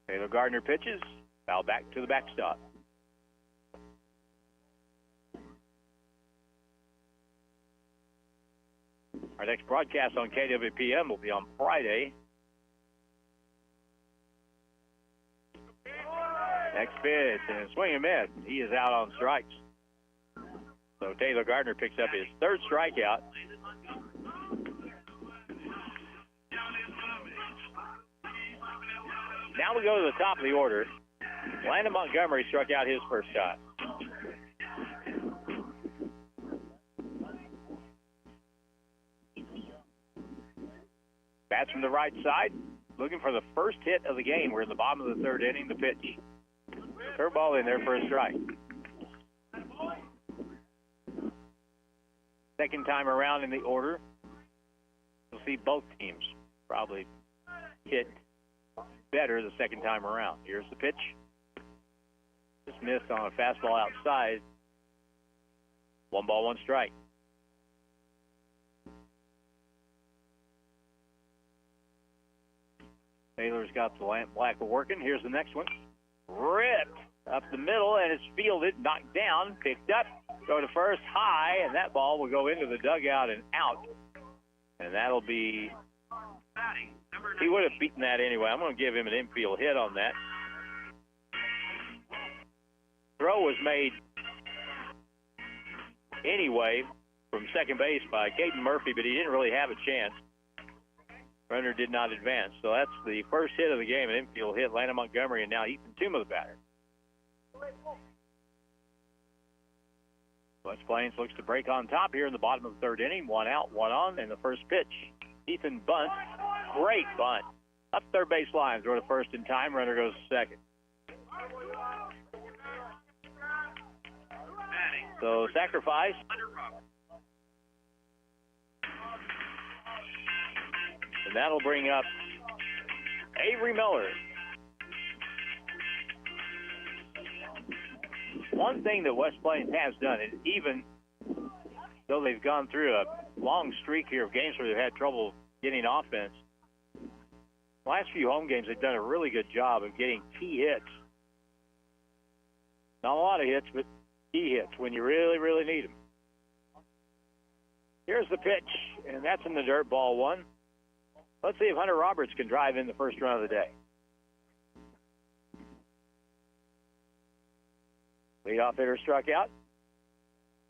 Taylor Gardner pitches. Foul back to the backstop. Our next broadcast on KWPM will be on Friday. Next pitch, and swing and miss. He is out on strikes. So Taylor Gardner picks up his third strikeout. Now we go to the top of the order. Landon Montgomery struck out his first shot. Bats from the right side, looking for the first hit of the game. We're in the bottom of the third inning. The pitch. Curveball in there for a strike. Second time around in the order, you'll see both teams probably hit better the second time around. Here's the pitch. Just missed on a fastball outside. 1 ball, 1 strike. Taylor's got the lamp black working. Here's the next one. Ripped up the middle, and it's fielded, knocked down, picked up, go to first, high, and that ball will go into the dugout and out. And that'll be, he would have beaten that anyway. I'm going to give him an infield hit on that. Throw was made anyway from second base by Caden Murphy, but he didn't really have a chance. Runner did not advance. So that's the first hit of the game, an infield hit. Landon Montgomery, and now Ethan Tuma, the batter. West Plains looks to break on top here in the bottom of the third inning. 1 out, 1 on, and the first pitch. Ethan bunts. Great bunt. Up third base line. Throw to first in time. Runner goes to second. So sacrifice. And that'll bring up Avery Miller. One thing that West Plains has done is, even though they've gone through a long streak here of games where they've had trouble getting offense, last few home games they've done a really good job of getting key hits. Not a lot of hits, but key hits when you really, really need them. Here's the pitch, and that's in the dirt, ball 1. Let's see if Hunter Roberts can drive in the first run of the day. Leadoff hitter struck out.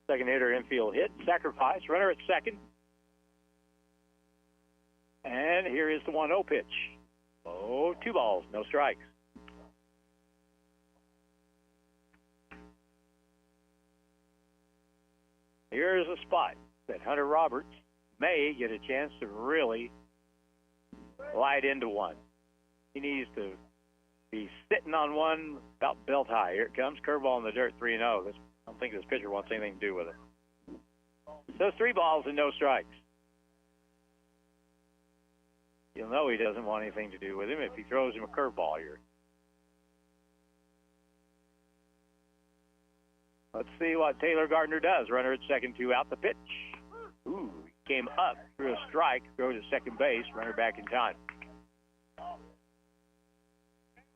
Second hitter infield hit. Sacrifice. Runner at second. And here is the 1-0 pitch. Oh, 2 balls, no strikes. Here's a spot that Hunter Roberts may get a chance to really light into one. He needs to be sitting on one about belt high. Here it comes. Curveball in the dirt, 3-0. I don't think this pitcher wants anything to do with it. So 3 balls and no strikes. You'll know he doesn't want anything to do with him if he throws him a curveball here. Let's see what Taylor Gardner does. Runner at second, 2 out. The pitch. Ooh, he came up through a strike, throw to second base, runner back in time.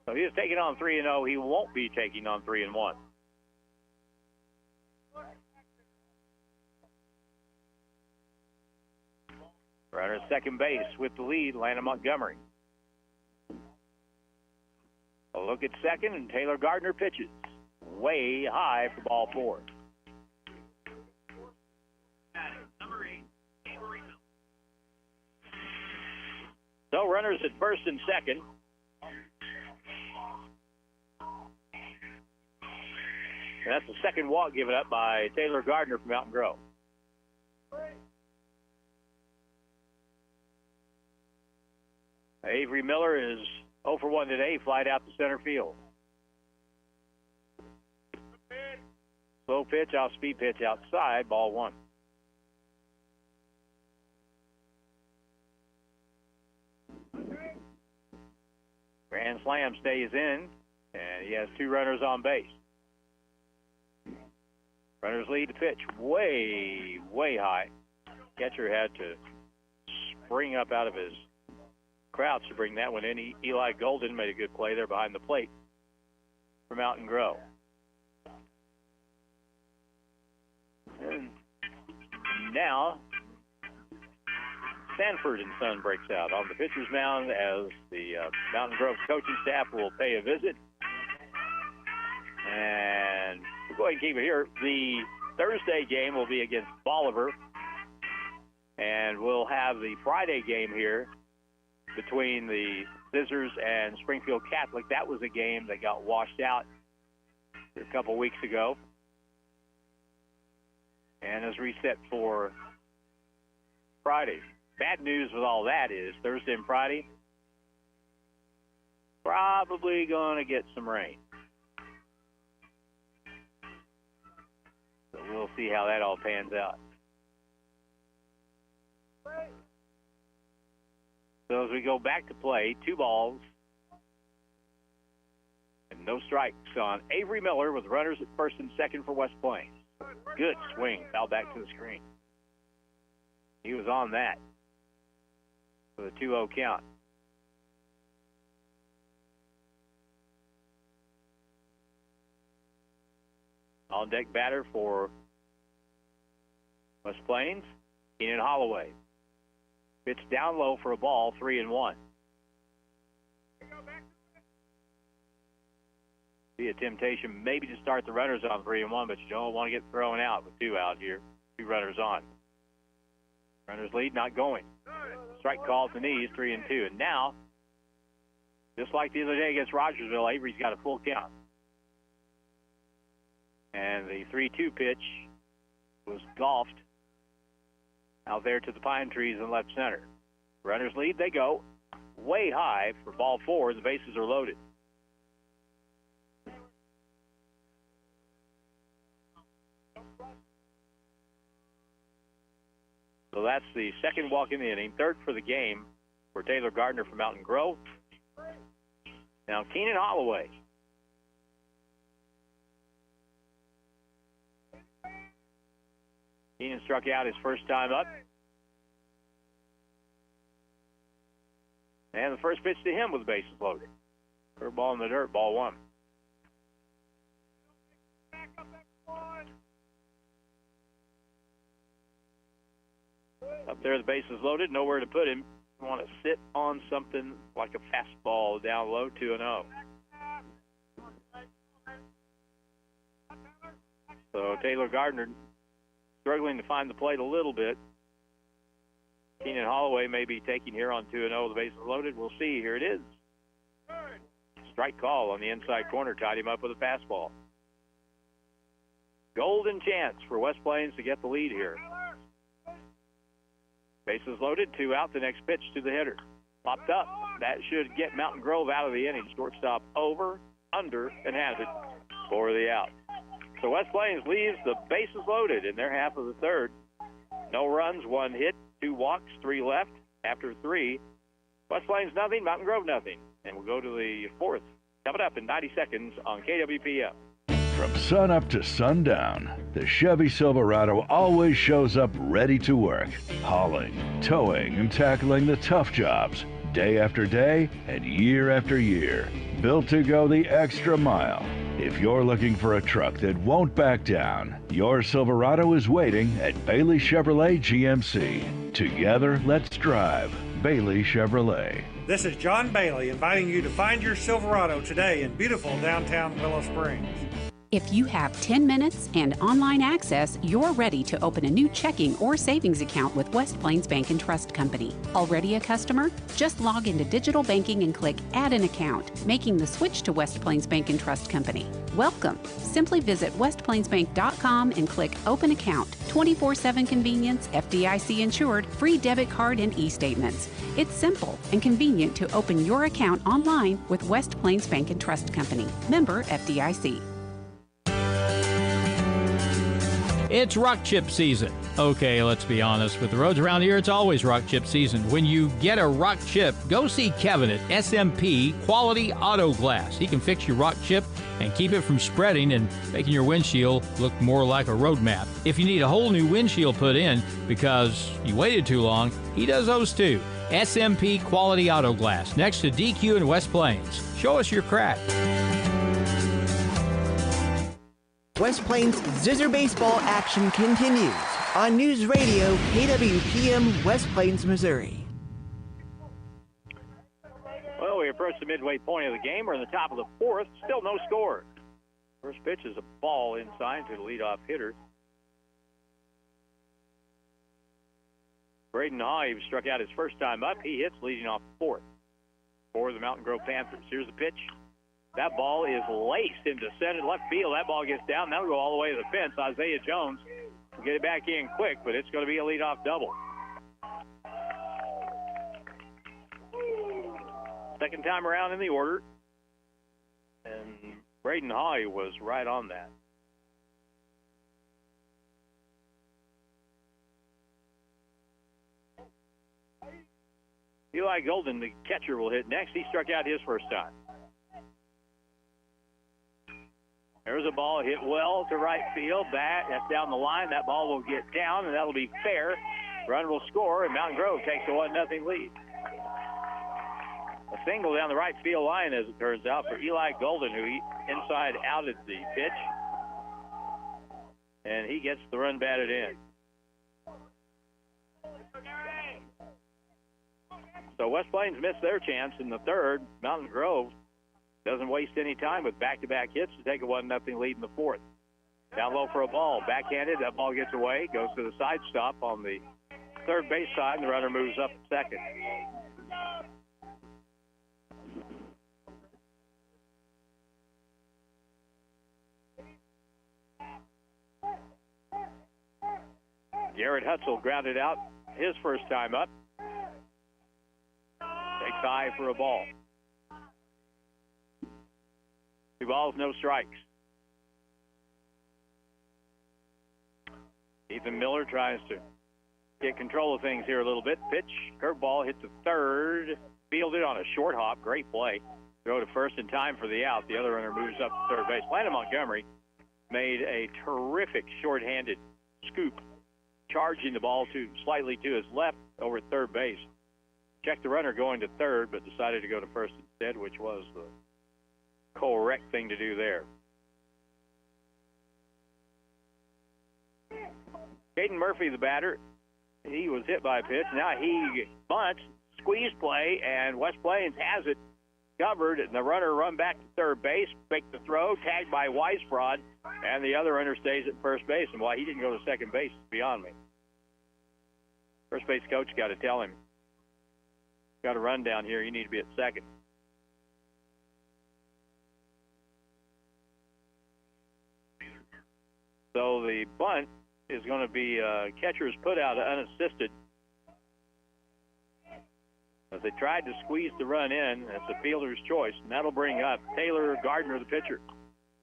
So he is taking on 3-0. He won't be taking on 3-1. Runner at second base with the lead, Landon Montgomery. A look at second, and Taylor Gardner pitches. Way high for ball 4. So runners at first and second. And that's the second walk given up by Taylor Gardner from Mountain Grove. Avery Miller is 0 for 1 today, flied out to center field. Slow pitch, off speed pitch outside, ball 1. Grand slam stays in, and he has 2 runners on base. Runners lead the pitch way, way high. Catcher had to spring up out of his Crouch to bring that one in. Eli Golden made a good play there behind the plate for Mountain Grove. And now, Sanford and Son breaks out on the pitcher's mound as the Mountain Grove coaching staff will pay a visit. And we'll go ahead and keep it here. The Thursday game will be against Bolivar. And we'll have the Friday game here between the Zizzers and Springfield Catholic. That was a game that got washed out a couple weeks ago and is reset for Friday. Bad news with all that is Thursday and Friday, probably going to get some rain. So we'll see how that all pans out. So as we go back to play, 2 balls and no strikes on Avery Miller with runners at first and second for West Plains. Good swing, foul back to the screen. He was on that for the 2-0 count. On deck batter for West Plains, Keenan Holloway. Pitch down low for a ball, 3-1. Be a temptation maybe to start the runners on 3-1, but you don't want to get thrown out with 2 out here. 2 runners on. Runners lead, not going. Strike call at the knees, 3-2. And now, just like the other day against Rogersville, Avery's got a full count. And the 3-2 pitch was golfed out there to the pine trees in left center. Runners lead, they go way high for ball 4. The bases are loaded. So that's the second walk in the inning, third for the game for Taylor Gardner from Mountain Grove. Now Keenan Holloway. Keenan struck out his first time up. And the first pitch to him with the bases loaded. Curveball in the dirt, ball 1. Up there, the bases loaded, nowhere to put him. You want to sit on something like a fastball down low, 2-0. So Taylor Gardner struggling to find the plate a little bit. Keenan Holloway may be taking here on 2-0. The bases loaded. We'll see. Here it is. Strike call on the inside corner. Tied him up with a fastball. Golden chance for West Plains to get the lead here. Bases loaded. 2 out. The next pitch to the hitter. Popped up. That should get Mountain Grove out of the inning. Shortstop over, under, and has it for the out. So West Plains leaves the bases loaded in their half of the third. No runs, 1 hit, 2 walks, 3 left. After 3, West Plains nothing, Mountain Grove nothing. And we'll go to the 4th. Coming up in 90 seconds on KWPF. From sun up to sundown, the Chevy Silverado always shows up ready to work, hauling, towing, and tackling the tough jobs day after day and year after year. Built to go the extra mile. If you're looking for a truck that won't back down, your Silverado is waiting at Bailey Chevrolet GMC. Together, let's drive Bailey Chevrolet. This is John Bailey inviting you to find your Silverado today in beautiful downtown Willow Springs. If you have 10 minutes and online access, you're ready to open a new checking or savings account with West Plains Bank and Trust Company. Already a customer? Just log into digital banking and click Add an Account, making the switch to West Plains Bank and Trust Company. Welcome. Simply visit westplainsbank.com and click Open Account. 24/7 convenience, FDIC insured, free debit card and e-statements. It's simple and convenient to open your account online with West Plains Bank and Trust Company. Member FDIC. It's rock chip season. Okay, let's be honest. With the roads around here, it's always rock chip season. When you get a rock chip, go see Kevin at SMP Quality Auto Glass. He can fix your rock chip and keep it from spreading and making your windshield look more like a road map. If you need a whole new windshield put in because you waited too long, he does those too. SMP Quality Auto Glass, next to DQ in West Plains. Show us your crack. West Plains Zizzer baseball action continues on News Radio KWPM West Plains, Missouri. Well, we approach the midway point of the game. We're in the top of the fourth. Still no score. First pitch is a ball inside to the leadoff hitter. Braden High struck out his first time up. He hits leading off the fourth for the Mountain Grove Panthers. Here's the pitch. That ball is laced into center left field. That ball gets down. That'll go all the way to the fence. Isaiah Jones will get it back in quick, but it's going to be a leadoff double. Second time around in the order. And Braden Hawley was right on that. Eli Golden, the catcher, will hit next. He struck out his first time. There's a ball hit well to right field. That's down the line. That ball will get down, and that'll be fair. Run will score, and Mountain Grove takes a 1-0 lead. A single down the right field line, as it turns out, for Eli Golden, who inside outed the pitch. And he gets the run batted in. So West Plains missed their chance in the third. Mountain Grove doesn't waste any time with back-to-back hits to take a 1-0 lead in the fourth. Down low for a ball. Backhanded. That ball gets away. Goes to the side stop on the third base side, and the runner moves up to second. Garrett Hutzel grounded out his first time up. Takes high for a ball. 2 balls, no strikes. Ethan Miller tries to get control of things here a little bit. Pitch, curveball, hit to third. Fielded on a short hop. Great play. Throw to first in time for the out. The other runner moves up to third base. Landon Montgomery made a terrific shorthanded scoop, charging the ball slightly to his left over at third base. Checked the runner going to third, but decided to go to first instead, which was the correct thing to do there. Caden Murphy, the batter, he was hit by a pitch. Now he bunts, squeeze play, and West Plains has it covered, and the runner run back to third base, make the throw, tagged by Weisbrod, and the other runner stays at first base. And why he didn't go to second base is beyond me. First base coach got to tell him, got a run down here, you need to be at second. So the bunt is going to be catcher's put out unassisted. As they tried to squeeze the run in, it's a fielder's choice, and that'll bring up Taylor Gardner, the pitcher.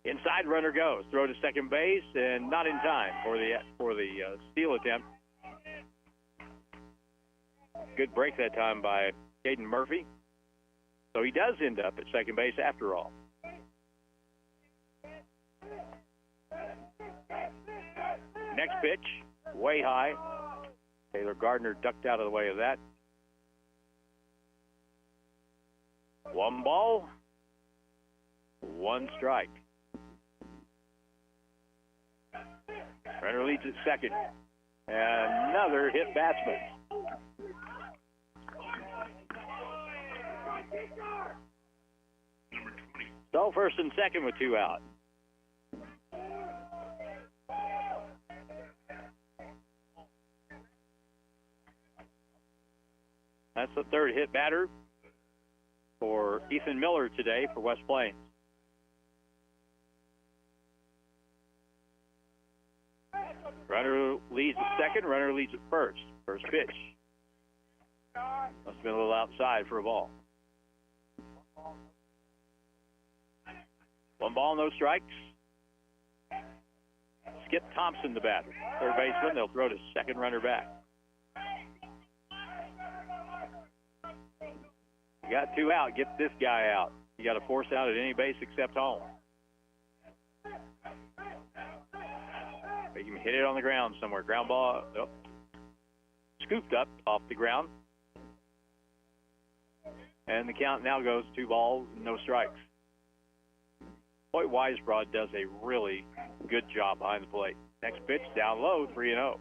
Inside runner goes, throw to second base, and not in time for the steal attempt. Good break that time by Caden Murphy. So he does end up at second base after all. Next pitch, way high. Taylor Gardner ducked out of the way of that. 1 ball, 1 strike. Runner leads at second. Another hit batsman. So first and second with 2 out. That's the third hit batter for Ethan Miller today for West Plains. Runner leads at second, runner leads at first. First pitch. Must have been a little outside for a ball. 1 ball, no strikes. Skip Thompson, the batter. Third baseman, they'll throw to second runner back. You got 2 out, get this guy out. You got to force out at any base except home. But you can hit it on the ground somewhere. Ground ball, scooped up off the ground. And the count now goes 2 balls, no strikes. Hoyt Weisbrod does a really good job behind the plate. Next pitch, down low, 3-0.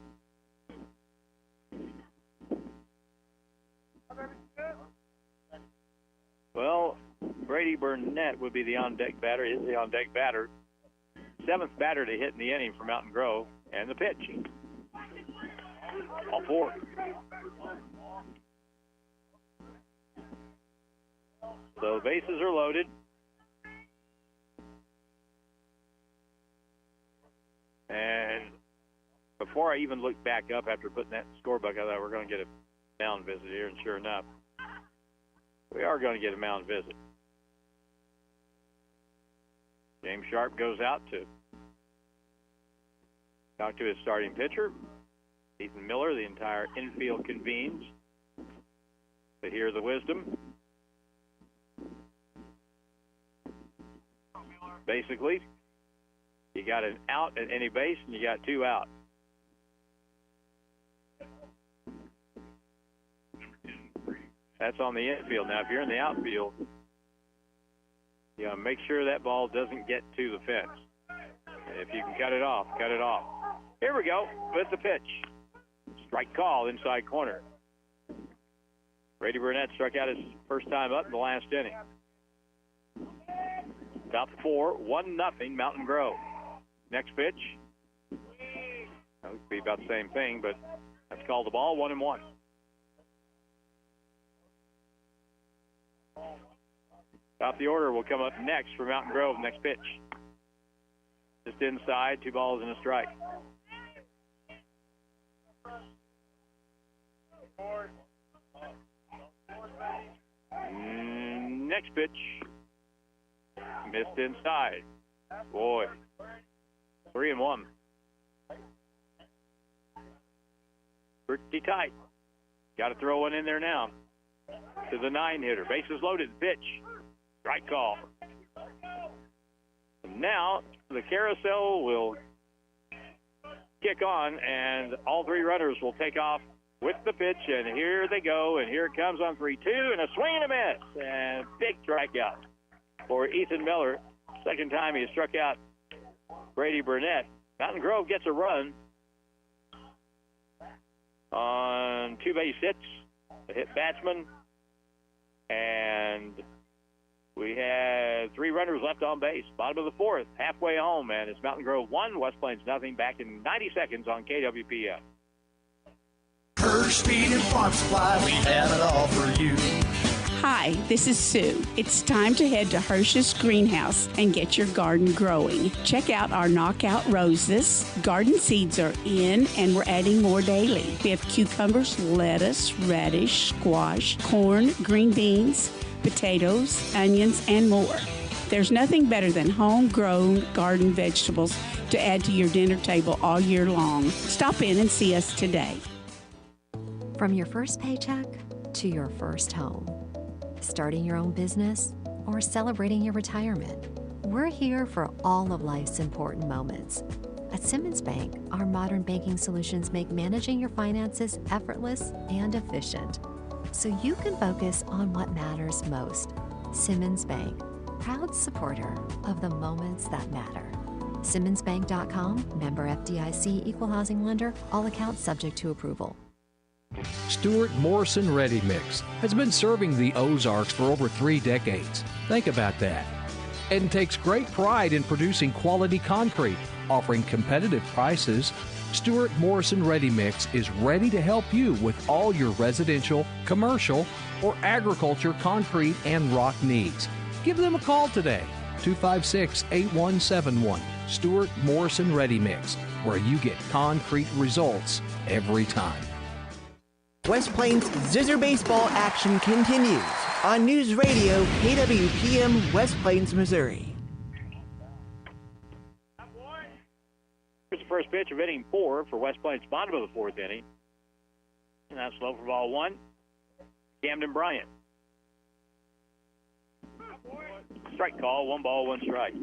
Well, Brady Burnett would be the on-deck batter. Is the on-deck batter. 7th batter to hit in the inning for Mountain Grove. And the pitch. All 4. So the bases are loaded. And before I even looked back up after putting that scorebook, I thought we were going to get a mound visit here, and sure enough, we are going to get a mound visit. James Sharp goes out to talk to his starting pitcher. Ethan Miller, the entire infield convenes to hear the wisdom. Basically, you got an out at any base, and you got 2 out. That's on the infield. Now, if you're in the outfield, you know, make sure that ball doesn't get to the fence. If you can cut it off, cut it off. Here we go with the pitch. Strike call, inside corner. Brady Burnett struck out his first time up in the last inning. Top 4, 1-0 Mountain Grove. Next pitch. That would be about the same thing, but that's called the ball, 1-1. Top the order will come up next for Mountain Grove. Next pitch. Just inside, 2 balls and a strike. Next pitch. Missed inside. Boy. 3-1. Pretty tight. Got to throw one in there now. To the 9-hitter. Bases loaded. Pitch. Strike call. Now the carousel will kick on, and all 3 runners will take off with the pitch, and here they go, and here it comes on 3-2, and a swing and a miss, and big strikeout for Ethan Miller. Second time he has struck out Brady Burnett. Mountain Grove gets a run on 2 base hits, a hit batsman, and we had 3 runners left on base. Bottom of the 4th, halfway home, and it's Mountain Grove 1, West Plains nothing. Back in 90 seconds on KWPM. First Feed and Farm Supply, we have it all for you. Hi, this is Sue. It's time to head to Hirsch's Greenhouse and get your garden growing. Check out our knockout roses. Garden seeds are in, and we're adding more daily. We have cucumbers, lettuce, radish, squash, corn, green beans, potatoes, onions, and more. There's nothing better than homegrown garden vegetables to add to your dinner table all year long. Stop in and see us today. From your first paycheck to your first home, starting your own business, or celebrating your retirement, we're here for all of life's important moments. At Simmons Bank, our modern banking solutions make managing your finances effortless and efficient, so you can focus on what matters most. Simmons Bank, proud supporter of the moments that matter. SimmonsBank.com, member FDIC, equal housing lender, all accounts subject to approval. Stuart Morrison Ready Mix has been serving the Ozarks for over 3 decades. Think about that. And takes great pride in producing quality concrete, offering competitive prices. Stuart Morrison Ready Mix is ready to help you with all your residential, commercial, or agriculture concrete and rock needs. Give them a call today, 256-8171. Stuart Morrison Ready Mix, where you get concrete results every time. West Plains Zizzer baseball action continues on News Radio KWPM West Plains, Missouri. Here's the first pitch of inning 4 for West Plains, bottom of the 4th inning. And that's low for ball 1. Camden Bryant. Strike call, 1 ball, 1 strike.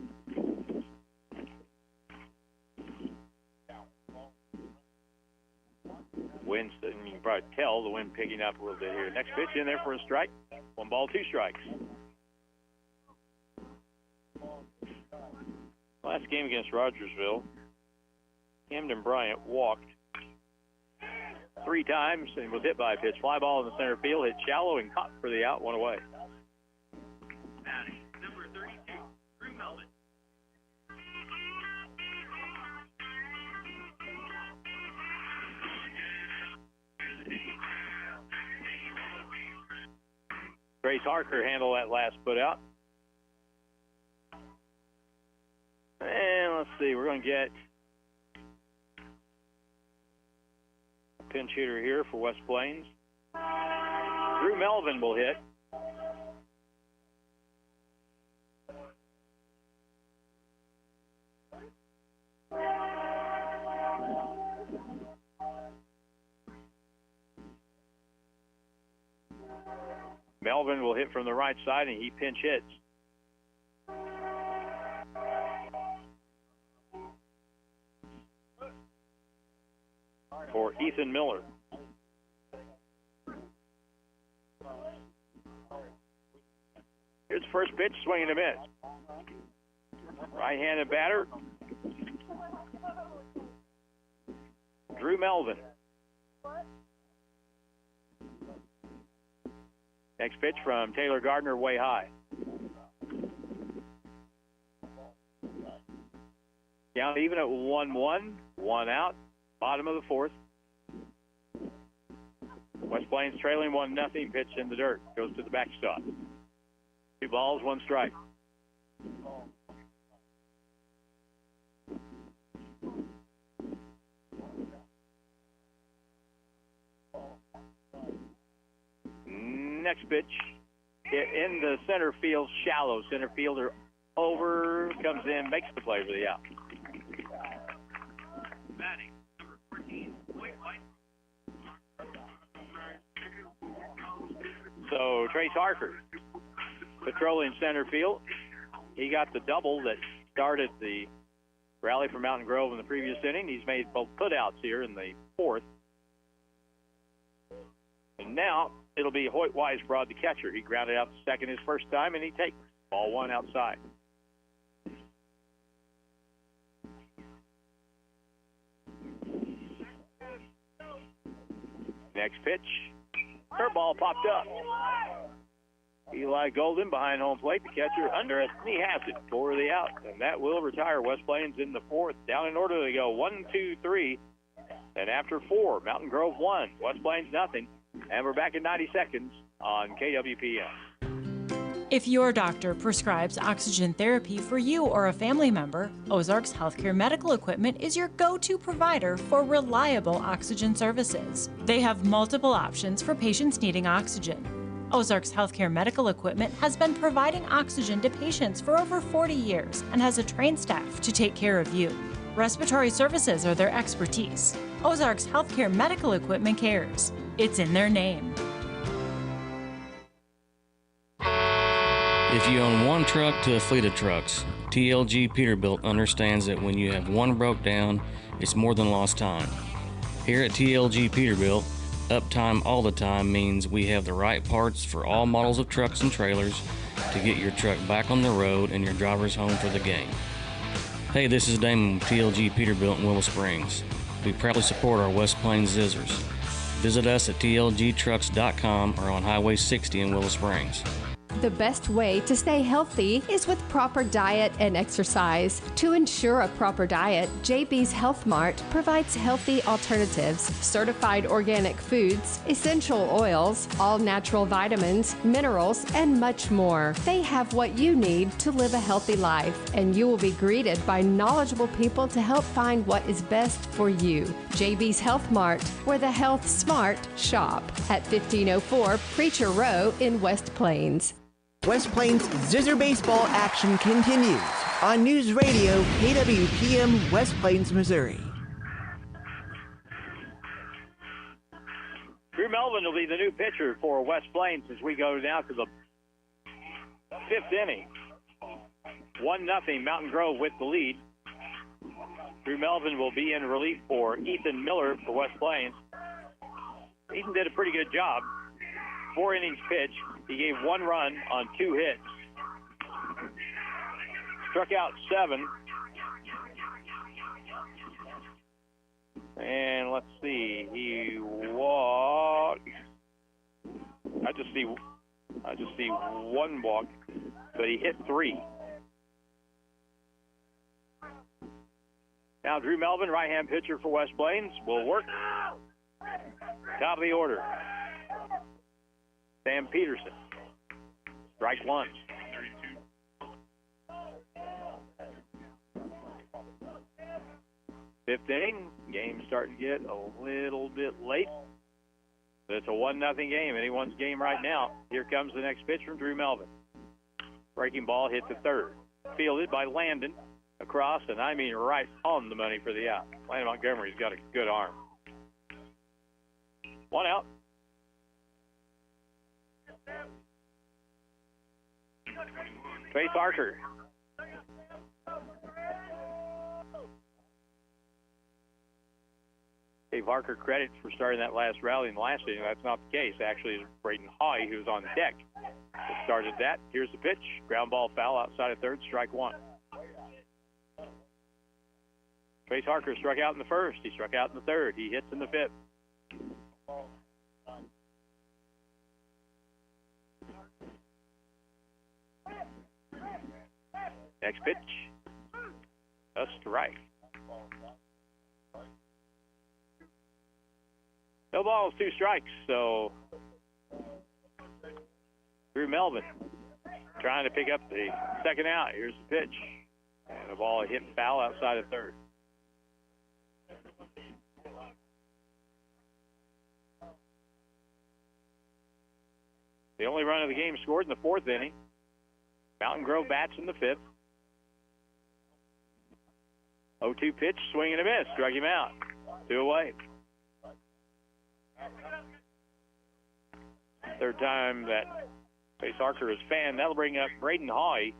Wind, you can probably tell the wind picking up a little bit here. Next pitch in there for a strike. 1 1 ball, 2 strikes. Last game against Rogersville, Camden Bryant walked 3 times and was hit by a pitch. Fly ball in the center field, hit shallow and caught for the out, 1 away. Number 32, Drew Melvin. Grace Harker handled that last put out. And let's see, we're going to get a pinch hitter here for West Plains. Drew Melvin will hit. Melvin will hit from the right side, and he pinch hits. For Ethan Miller. Here's the first pitch, swing and a miss. Right-handed batter, Drew Melvin. Next pitch from Taylor Gardner, way high. Down even at 1-1, 1 out, bottom of the 4th. West Plains trailing 1-0, pitch in the dirt, goes to the backstop. 2 balls, 1 strike. Next pitch in the center field, shallow. Center fielder over, comes in, makes the play for the out. Batting, number 14, White. So Trace Harker patrolling center field. He got the double that started the rally for Mountain Grove in the previous inning. He's made both putouts here in the 4th. And now it'll be Hoyt Weisbrod, the catcher. He grounded out to second his first time, and he takes ball 1 outside. Next pitch, curveball popped up. Eli Golden behind home plate, the catcher under it, and he has it for the out. And that will retire West Plains in the 4th. Down in order, they go 1, 2, 3. And after 4, Mountain Grove 1, West Plains nothing. And we're back in 90 seconds on KWPM. If your doctor prescribes oxygen therapy for you or a family member, Ozarks Healthcare Medical Equipment is your go-to provider for reliable oxygen services. They have multiple options for patients needing oxygen. Ozarks Healthcare Medical Equipment has been providing oxygen to patients for over 40 years and has a trained staff to take care of you. Respiratory services are their expertise. Ozarks Healthcare Medical Equipment cares. It's in their name. If you own one truck to a fleet of trucks, TLG Peterbilt understands that when you have one broke down, it's more than lost time. Here at TLG Peterbilt, uptime all the time means we have the right parts for all models of trucks and trailers to get your truck back on the road and your drivers home for the game. Hey, this is Damon with TLG Peterbilt in Willow Springs. We proudly support our West Plains Zizzers. Visit us at tlgtrucks.com or on Highway 60 in Willow Springs. The best way to stay healthy is with proper diet and exercise. To ensure a proper diet, JB's Health Mart provides healthy alternatives, certified organic foods, essential oils, all natural vitamins, minerals, and much more. They have what you need to live a healthy life, and you will be greeted by knowledgeable people to help find what is best for you. JB's Health Mart, where the health smart shop, at 1504 Preacher Row in West Plains. West Plains Zizzer baseball action continues on News Radio KWPM West Plains, Missouri. Drew Melvin will be the new pitcher for West Plains as we go now to the 5th inning. 1-0 Mountain Grove with the lead. Drew Melvin will be in relief for Ethan Miller for West Plains. Ethan did a pretty good job. 4 innings pitched. He gave 1 run on 2 hits. Struck out 7. And let's see, he walked. I just see 1 walk, but he hit 3. Now Drew Melvin, right-hand pitcher for West Plains, will work. Top of the order. Sam Peterson, strike 1. Fifth inning, game starting to get a little bit late. But it's a 1-0 game, anyone's game right now. Here comes the next pitch from Drew Melvin. Breaking ball hit to third. Fielded by Landon across, and I mean right on the money for the out. Landon Montgomery's got a good arm. 1 out. Trey Parker. Gave Harker credit for starting that last rally in the last inning. That's not the case. Actually, it's Braden Hoy who was on deck that started that. Here's the pitch. Ground ball foul outside of third, strike 1. Trace Harker struck out in the first. He struck out in the third. He hits in the fifth. Next pitch. A strike. No balls, 2 strikes. So Drew Melvin trying to pick up the second out. Here's the pitch. And the ball hit foul outside of third. The only run of the game scored in the 4th inning. Mountain Grove bats in the 5th. 0-2 pitch, swing and a miss. Struck him out. 2 away. Third time that Trace Harker is fanned. That'll bring up Braden Hoy,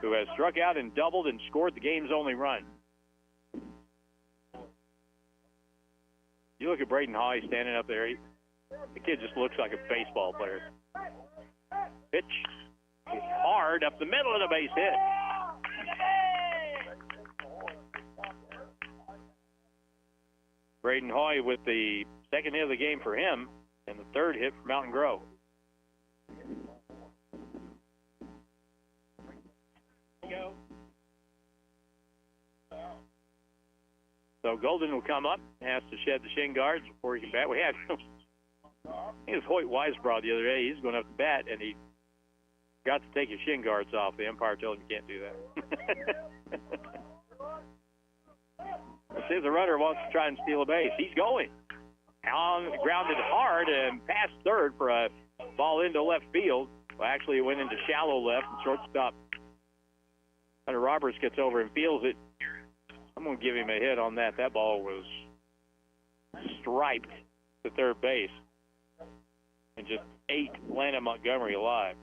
who has struck out and doubled and scored the game's only run. You look at Braden Hoy standing up there. The kid just looks like a baseball player. Pitch hard up the middle of the base hit. Braden Hoy with the second hit of the game for him and the third hit for Mountain Grove. So Golden will come up, has to shed the shin guards before he can bat. We had it was Hoyt Weisbrod the other day. He's going up to bat, and he got to take his shin guards off. The umpire told him you can't do that. Let's see if the runner wants to try and steal a base. He's going. Grounded hard and past third for a ball into left field. Well, actually, it went into shallow left, and shortstop Hunter Roberts gets over and feels it. I'm going to give him a hit on that. That ball was striped to third base and just ate Landon Montgomery alive.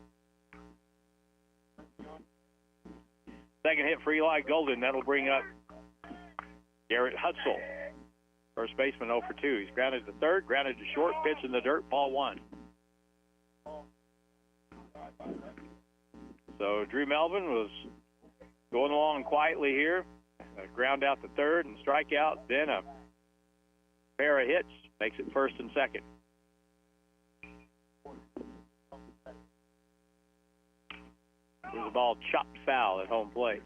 Second hit for Eli Golden. That'll bring up Garrett Hutzel. First baseman 0 for 2. He's grounded to third, grounded to short, pitch in the dirt, ball 1. So Drew Melvin was going along quietly here. Ground out to third and strike out, then a pair of hits, makes it first and second. There's a ball chopped foul at home plate.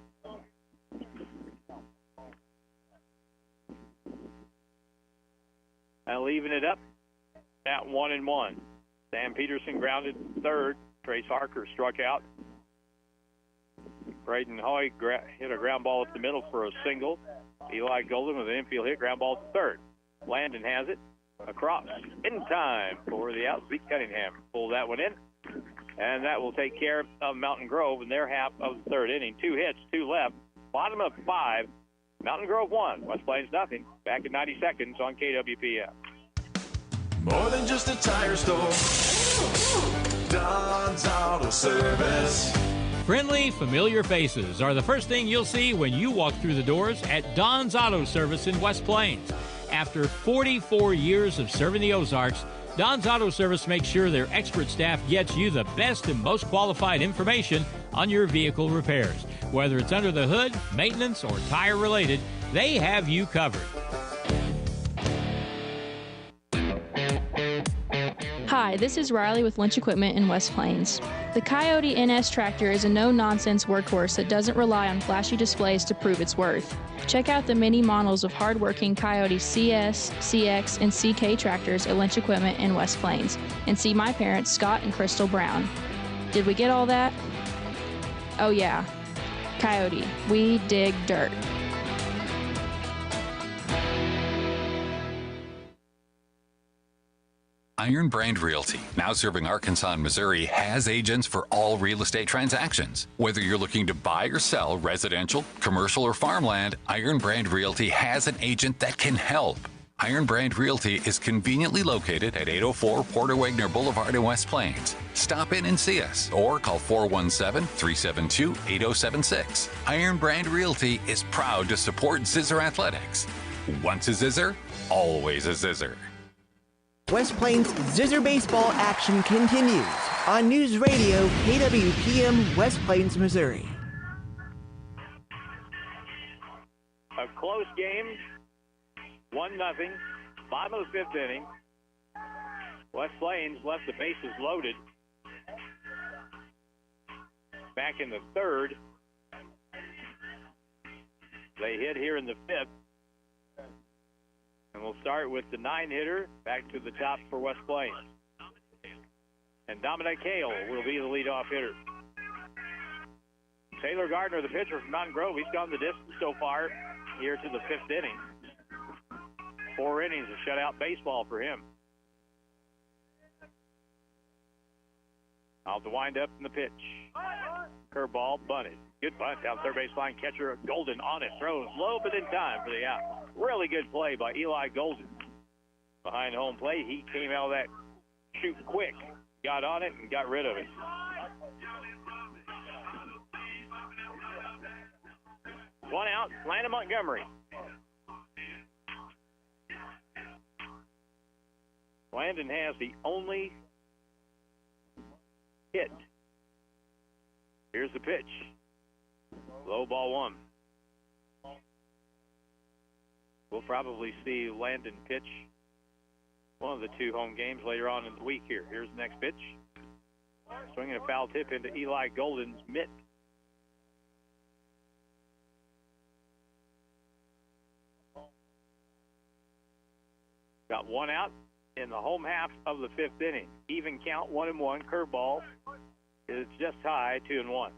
Now leaving it up at 1-1. Sam Peterson grounded third. Trace Harker struck out. Braden Hoy hit a ground ball up the middle for a single. Eli Golden with an infield hit, ground ball to third. Landon has it across in time for the out. Zeke Cunningham pulled that one in. And that will take care of Mountain Grove in their half of the third inning. 2 hits, 2 left. Bottom of 5. Mountain Grove 1. West Plains nothing. Back in 90 seconds on KWPM. More than just a tire store. Don's Auto Service. Friendly, familiar faces are the first thing you'll see when you walk through the doors at Don's Auto Service in West Plains. After 44 years of serving the Ozarks, Don's Auto Service makes sure their expert staff gets you the best and most qualified information on your vehicle repairs. Whether it's under the hood, maintenance, or tire related, they have you covered. Hi, this is Riley with Lynch Equipment in West Plains. The Coyote NS tractor is a no-nonsense workhorse that doesn't rely on flashy displays to prove its worth. Check out the many models of hard-working Coyote CS, CX, and CK tractors at Lynch Equipment in West Plains, and see my parents, Scott and Crystal Brown. Did we get all that? Oh yeah. Coyote, we dig dirt. Iron Brand Realty, now serving Arkansas and Missouri, has agents for all real estate transactions. Whether you're looking to buy or sell residential, commercial, or farmland, Iron Brand Realty has an agent that can help. Iron Brand Realty is conveniently located at 804 Porter Wagner Boulevard in West Plains. Stop in and see us or call 417-372-8076. Iron Brand Realty is proud to support Zizzer Athletics. Once a Zizzer, always a Zizzer. West Plains Zizzer baseball action continues on News Radio KWPM West Plains, Missouri. A close game, 1-0, bottom of the fifth inning. West Plains left the bases loaded. Back in the third. They hit here in the fifth. And we'll start with the 9-hitter back to the top for West Plains. And Dominic Hale will be the leadoff hitter. Taylor Gardner, the pitcher from Mountain Grove, he's gone the distance so far here to the fifth inning. 4 innings of shutout baseball for him. Out the windup and the pitch. Curveball bunted. Good bunt down third base line. Catcher Golden on it. Throws low but in time for the out. Really good play by Eli Golden. Behind home plate, he came out of that shoot quick. Got on it and got rid of it. One out, Landon Montgomery. Landon has the only hit. Here's the pitch. Low ball one. We'll probably see Landon pitch one of the 2 home games later on in the week here. Here's the next pitch. Swinging a foul tip into Eli Golden's mitt. Got 1 out in the home half of the fifth inning. Even count, 1-1. Curveball is just high, 2-1.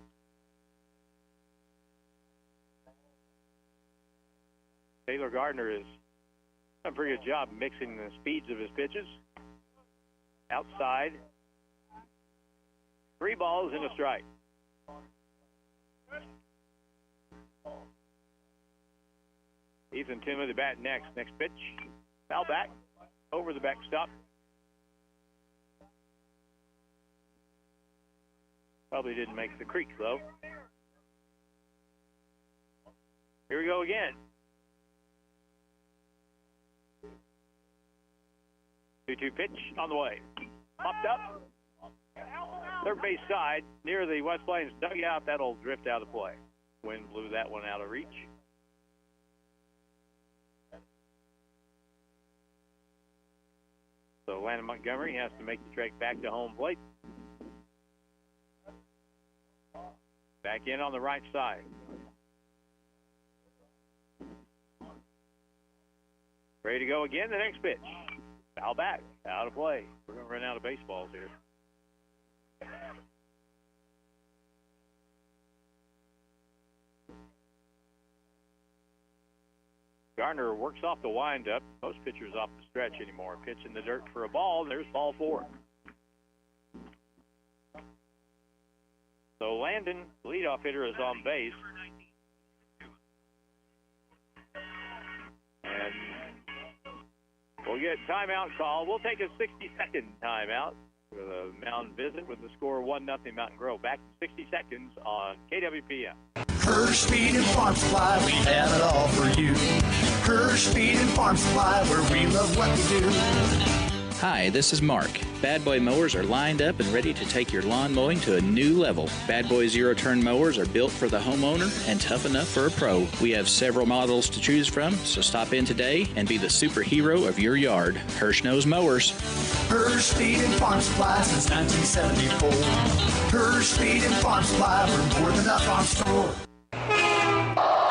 Taylor Gardner has done a pretty good job mixing the speeds of his pitches. Outside. 3 balls and a strike. Ethan Timothy bat next. Next pitch. Foul back. Over the backstop. Probably didn't make the creek, though. Here we go again. 2-2 pitch on the way. Popped up. Third base side near the West Plains dugout. That'll drift out of play. Wind blew that one out of reach. So Landon Montgomery has to make the trek back to home plate. Back in on the right side. Ready to go again, the next pitch. Foul back, out of play. We're going to run out of baseballs here. Gardner works off the windup. Most pitchers off the stretch anymore. Pitch in the dirt for a ball, and there's ball 4. So Landon, leadoff hitter, is on base. And we'll get timeout call. We'll take a 60-second timeout with a mound visit with the score 1-0 Mountain Grove. Back in 60 seconds on KWPM. Kirsch Feed and Farm Supply, we have it all for you. Kirsch Feed and Farm Supply, where we love what we do. Hi, this is Mark. Bad Boy mowers are lined up and ready to take your lawn mowing to a new level. Bad Boy zero-turn mowers are built for the homeowner and tough enough for a pro. We have several models to choose from, so stop in today and be the superhero of your yard. Hirsch knows mowers. Hirsch Feed and Farm Supply since 1974. Hirsch Feed and Farm Supply, we're more than a farm store.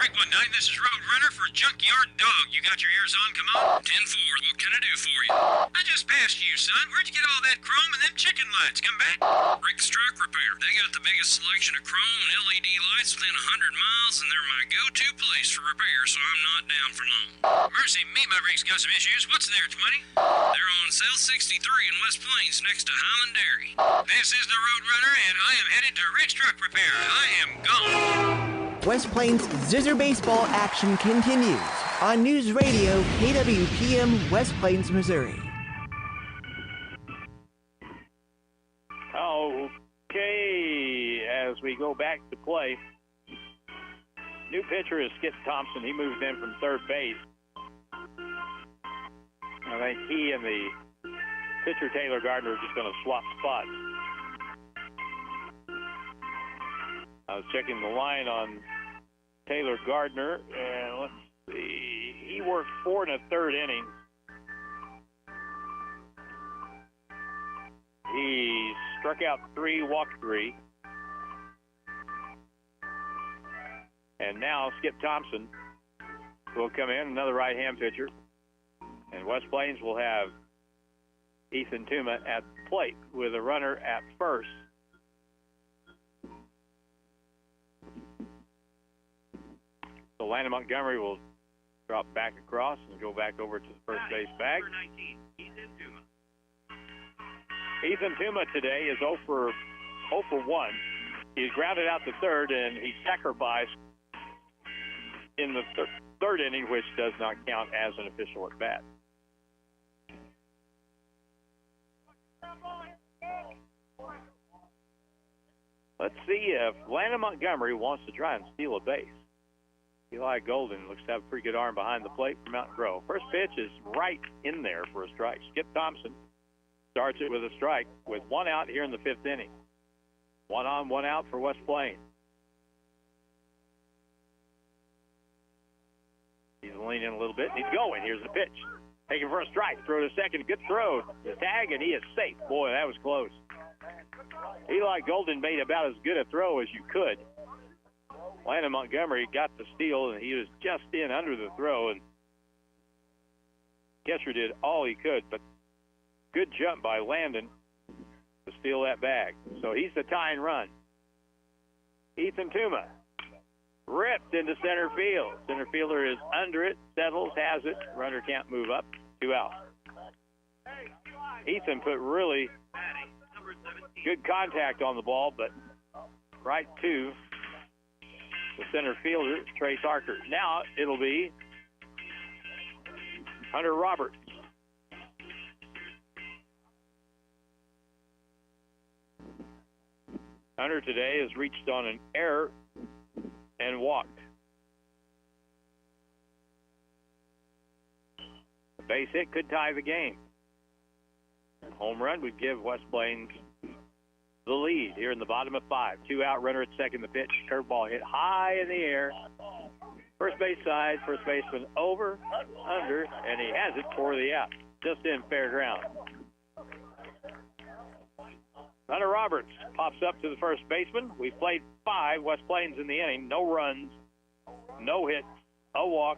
Rick 19, this is Roadrunner for Junkyard Dog. You got your ears on? Come on. 10-4, what can I do for you? I just passed you, son. Where'd you get all that chrome and them chicken lights? Come back. Rick's Truck Repair. They got the biggest selection of chrome and LED lights within 100 miles, and they're my go-to place for repair, so I'm not down for long. Mercy me, my Rick's got some issues. What's there, 20? They're on South 63 in West Plains next to Highland Dairy. This is the Roadrunner, and I am headed to Rick's Truck Repair. I am gone. West Plains Zizzer baseball action continues on News Radio KWPM West Plains, Missouri. Okay, as we go back to play, new pitcher is Skip Thompson. He moves in from third base. I think he and the pitcher Taylor Gardner are just going to swap spots. I was checking the line on Taylor Gardner, and let's see. He worked 4 1/3 innings. He struck out 3, walked 3. And now Skip Thompson will come in, another right-hand pitcher. And West Plains will have Ethan Tuma at the plate with a runner at first. So Landon Montgomery will drop back across and go back over to the first base bag. Ethan Tuma today is 0 for 1. He's grounded out to third, and he sacrificed in the third inning, which does not count as an official at bat. Let's see if Landon Montgomery wants to try and steal a base. Eli Golden looks to have a pretty good arm behind the plate for Mountain Grove. First pitch is right in there for a strike. Skip Thompson starts it with a strike with 1 out here in the 5th inning. 1 on, 1 out for West Plains. He's leaning a little bit, and he's going. Here's the pitch. Taking for a strike. Throw to second. Good throw. The tag, and he is safe. Boy, that was close. Eli Golden made about as good a throw as you could. Landon Montgomery got the steal, and he was just in under the throw, and catcher did all he could, but good jump by Landon to steal that bag. So he's the tying run. Ethan Tuma ripped into center field. Center fielder is under it, settles, has it. Runner can't move up. 2 out. Ethan put really good contact on the ball, but right to the center fielder, Trace Archer. Now it'll be Hunter Roberts. Hunter today has reached on an error and walked. A base hit could tie the game. Home run would give West Plains the lead here in the bottom of 5. 2 out, runner at second. The pitch, curveball hit high in the air. First base side, first baseman over, under, and he has it for the out. Just in fair ground. Hunter Roberts pops up to the first baseman. We played 5 West Plains in the inning. No runs, no hits, a walk,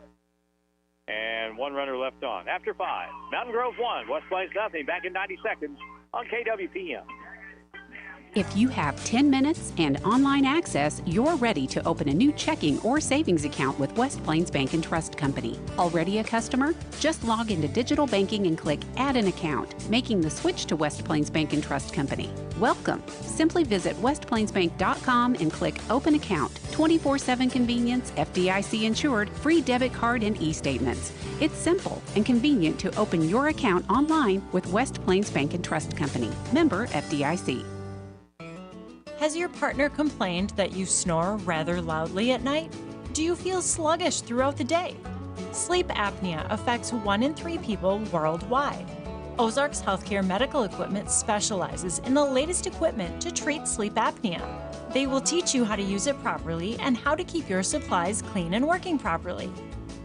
and 1 runner left on. After 5, Mountain Grove 1, West Plains nothing. Back in 90 seconds on KWPM. If you have 10 minutes and online access, you're ready to open a new checking or savings account with West Plains Bank and Trust Company. Already a customer? Just log into digital banking and click Add an Account, making the switch to West Plains Bank and Trust Company. Welcome. Simply visit westplainsbank.com and click Open Account. 24/7 convenience, FDIC insured, free debit card and e-statements. It's simple and convenient to open your account online with West Plains Bank and Trust Company. Member FDIC. Has your partner complained that you snore rather loudly at night? Do you feel sluggish throughout the day? Sleep apnea affects 1 in 3 people worldwide. Ozarks Healthcare Medical Equipment specializes in the latest equipment to treat sleep apnea. They will teach you how to use it properly and how to keep your supplies clean and working properly.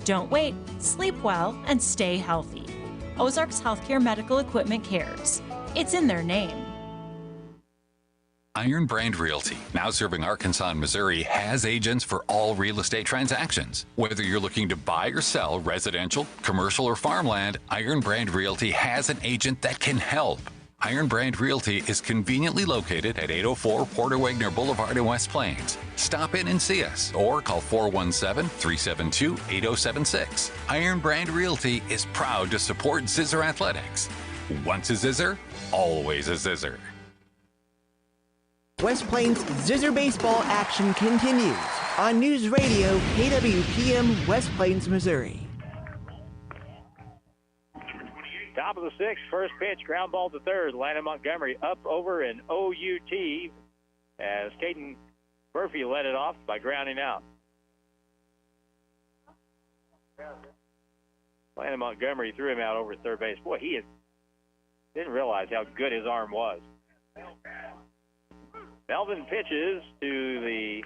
Don't wait, sleep well, and stay healthy. Ozarks Healthcare Medical Equipment cares. It's in their name. Iron Brand Realty, now serving Arkansas and Missouri, has agents for all real estate transactions. Whether you're looking to buy or sell residential, commercial, or farmland, Iron Brand Realty has an agent that can help. Iron Brand Realty is conveniently located at 804 Porter Wagner Boulevard in West Plains. Stop in and see us or call 417-372-8076. Iron Brand Realty is proud to support Zizzer Athletics. Once a Zizzer, always a Zizzer. West Plains Zizzer baseball action continues on News Radio KWPM West Plains, Missouri. Top of the sixth, first pitch, ground ball to third. Landon Montgomery up over an OUT as Caden Murphy led it off by grounding out. Landon Montgomery threw him out over third base. Boy, didn't realize how good his arm was. Melvin pitches to the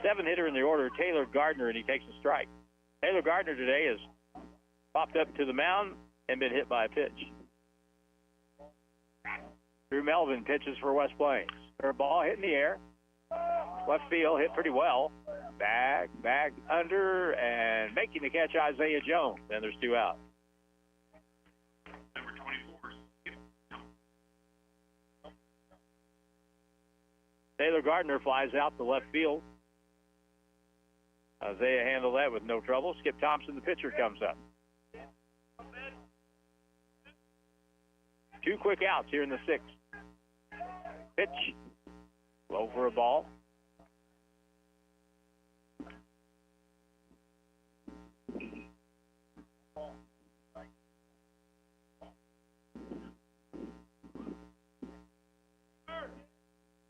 seventh hitter in the order, Taylor Gardner, and he takes a strike. Taylor Gardner today has popped up to the mound and been hit by a pitch. Drew Melvin pitches for West Plains. Curveball hit in the air. Left field hit pretty well. Back under, and making the catch, Isaiah Jones. And there's two out. Number 24. Taylor Gardner flies out to left field. Isaiah handled that with no trouble. Skip Thompson, the pitcher, comes up. Two quick outs here in the sixth. Pitch. Low for a ball.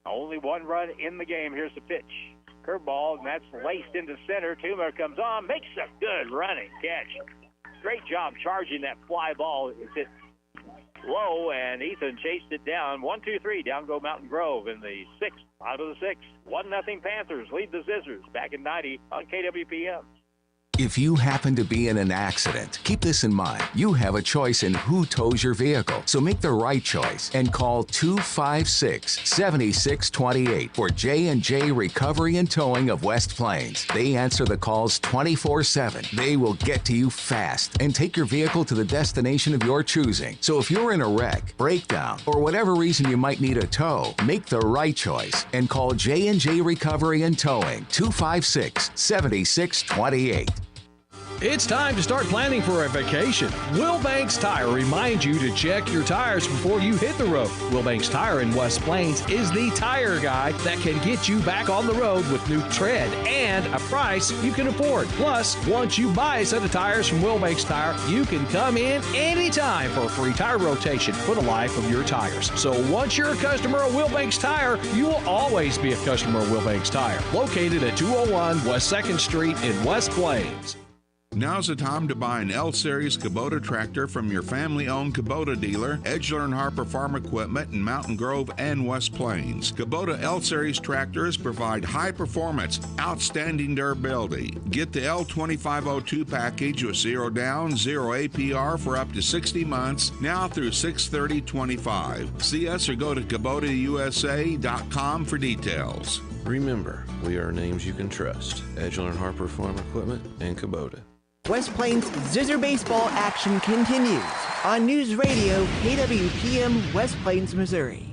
Only one run in the game. Here's the pitch. Curveball, and that's laced into center. Toomer comes on, makes a good running catch. Great job charging that fly ball. It's hit low, and Ethan chased it down. 1-2-3, down go Mountain Grove in the sixth. Out of the sixth, 1-0 Panthers lead the Zizzers back in 90 on KWPM. If you happen to be in an accident, keep this in mind. You have a choice in who tows your vehicle, so make the right choice and call 256-7628 for J&J Recovery and Towing of West Plains. They answer the calls 24/7. They will get to you fast and take your vehicle to the destination of your choosing. So if you're in a wreck, breakdown, or whatever reason you might need a tow, make the right choice and call J&J Recovery and Towing 256-7628. It's time to start planning for a vacation. Wilbanks Tire reminds you to check your tires before you hit the road. Wilbanks Tire in West Plains is the tire guy that can get you back on the road with new tread and a price you can afford. Plus, once you buy a set of tires from Wilbanks Tire, you can come in anytime for a free tire rotation for the life of your tires. So once you're a customer of Wilbanks Tire, you will always be a customer of Wilbanks Tire. Located at 201 West 2nd Street in West Plains. Now's the time to buy an L-Series Kubota tractor from your family-owned Kubota dealer, Edgeler & Harper Farm Equipment in Mountain Grove and West Plains. Kubota L-Series tractors provide high performance, outstanding durability. Get the L2502 package with 0 down, 0 APR for up to 60 months, now through 6/30/25. See us or go to KubotaUSA.com for details. Remember, we are names you can trust. Edgeler & Harper Farm Equipment and Kubota. West Plains Zizzer baseball action continues on News Radio KWPM West Plains, Missouri.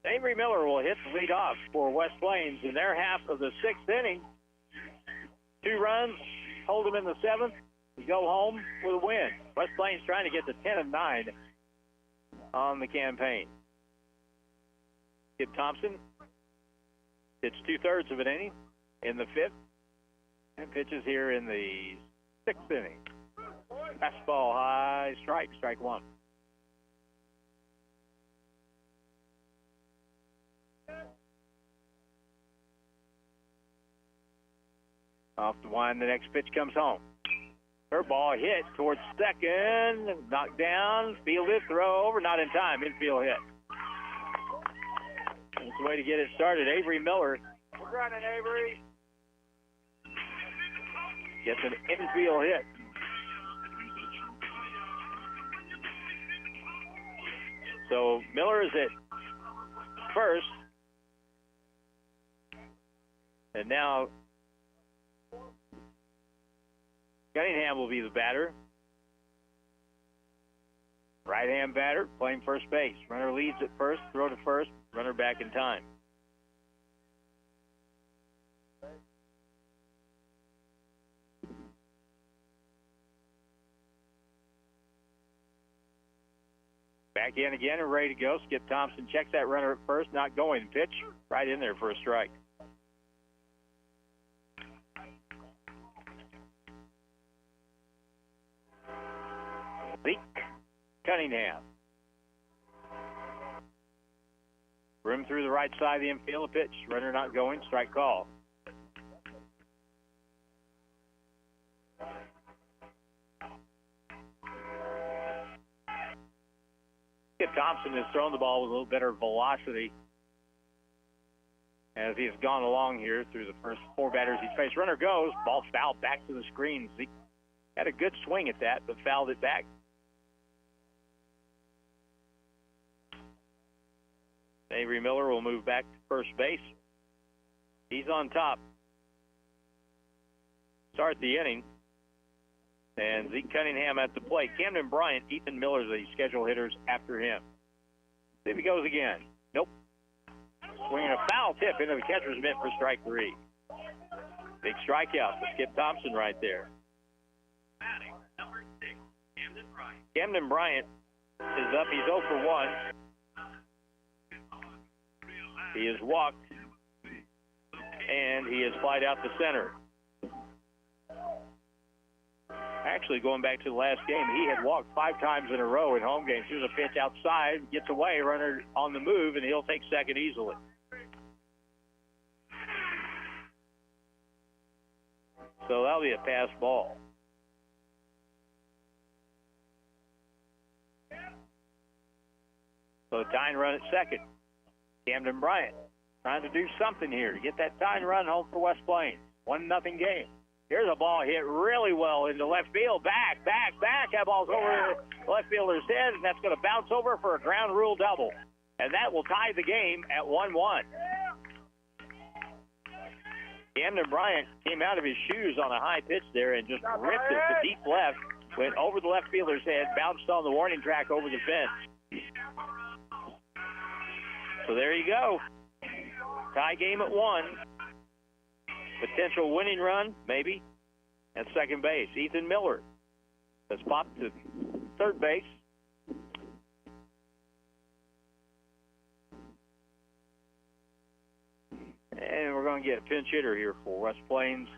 Avery Miller will hit the lead off for West Plains in their half of the sixth inning. 2 runs, hold them in the seventh, to go home with a win. West Plains trying to get to 10-9 on the campaign. Skip Thompson pitched 2/3 of an inning in the fifth, and pitches here in the sixth inning. Fastball high, strike one. Off the wind, the next pitch comes home. Curveball hit towards second, knocked down, fielded, throw over, not in time, infield hit. That's the way to get it started. Avery Miller. We're running, Avery. Gets an infield hit. So Miller is at first. And now Cunningham will be the batter. Right-hand batter playing first base. Runner leads at first, throw to first, runner back in time. Back in again and ready to go. Skip Thompson checks that runner at first, not going. Pitch right in there for a strike. Zeke Cunningham. Rim through the right side of the infield, a pitch. Runner not going, strike call. Skip Thompson has thrown the ball with a little better velocity as he has gone along here through the first four batters he's faced. Runner goes, ball fouled back to the screen. Zeke had a good swing at that, but fouled it back. Avery Miller will move back to first base. He's on top. Start the inning. And Zeke Cunningham at the plate. Camden Bryant, Ethan Miller, the schedule hitters after him. See if he goes again. Nope. Swinging a foul tip into the catcher's mitt for strike three. Big strikeout for Skip Thompson right there. Camden Bryant is up. He's 0 for 1. He is walked, and he is flied out to center. Actually, going back to the last game, he had walked 5 times in a row in home games. Here's a pitch outside, gets away, runner on the move, and he'll take second easily. So that'll be a pass ball. So tying run at second. Camden Bryant trying to do something here to get that tying run home for West Plains. 1-0 game. Here's a ball hit really well into left field. Back. That ball's over the left fielder's head, and that's going to bounce over for a ground rule double. And that will tie the game at 1-1. Camden Bryant came out of his shoes on a high pitch there and just ripped it to deep left. Went over the left fielder's head, bounced on the warning track over the fence. So there you go. Tie game at 1. Potential winning run, maybe, at second base. Ethan Miller has popped to third base. And we're going to get a pinch hitter here for West Plains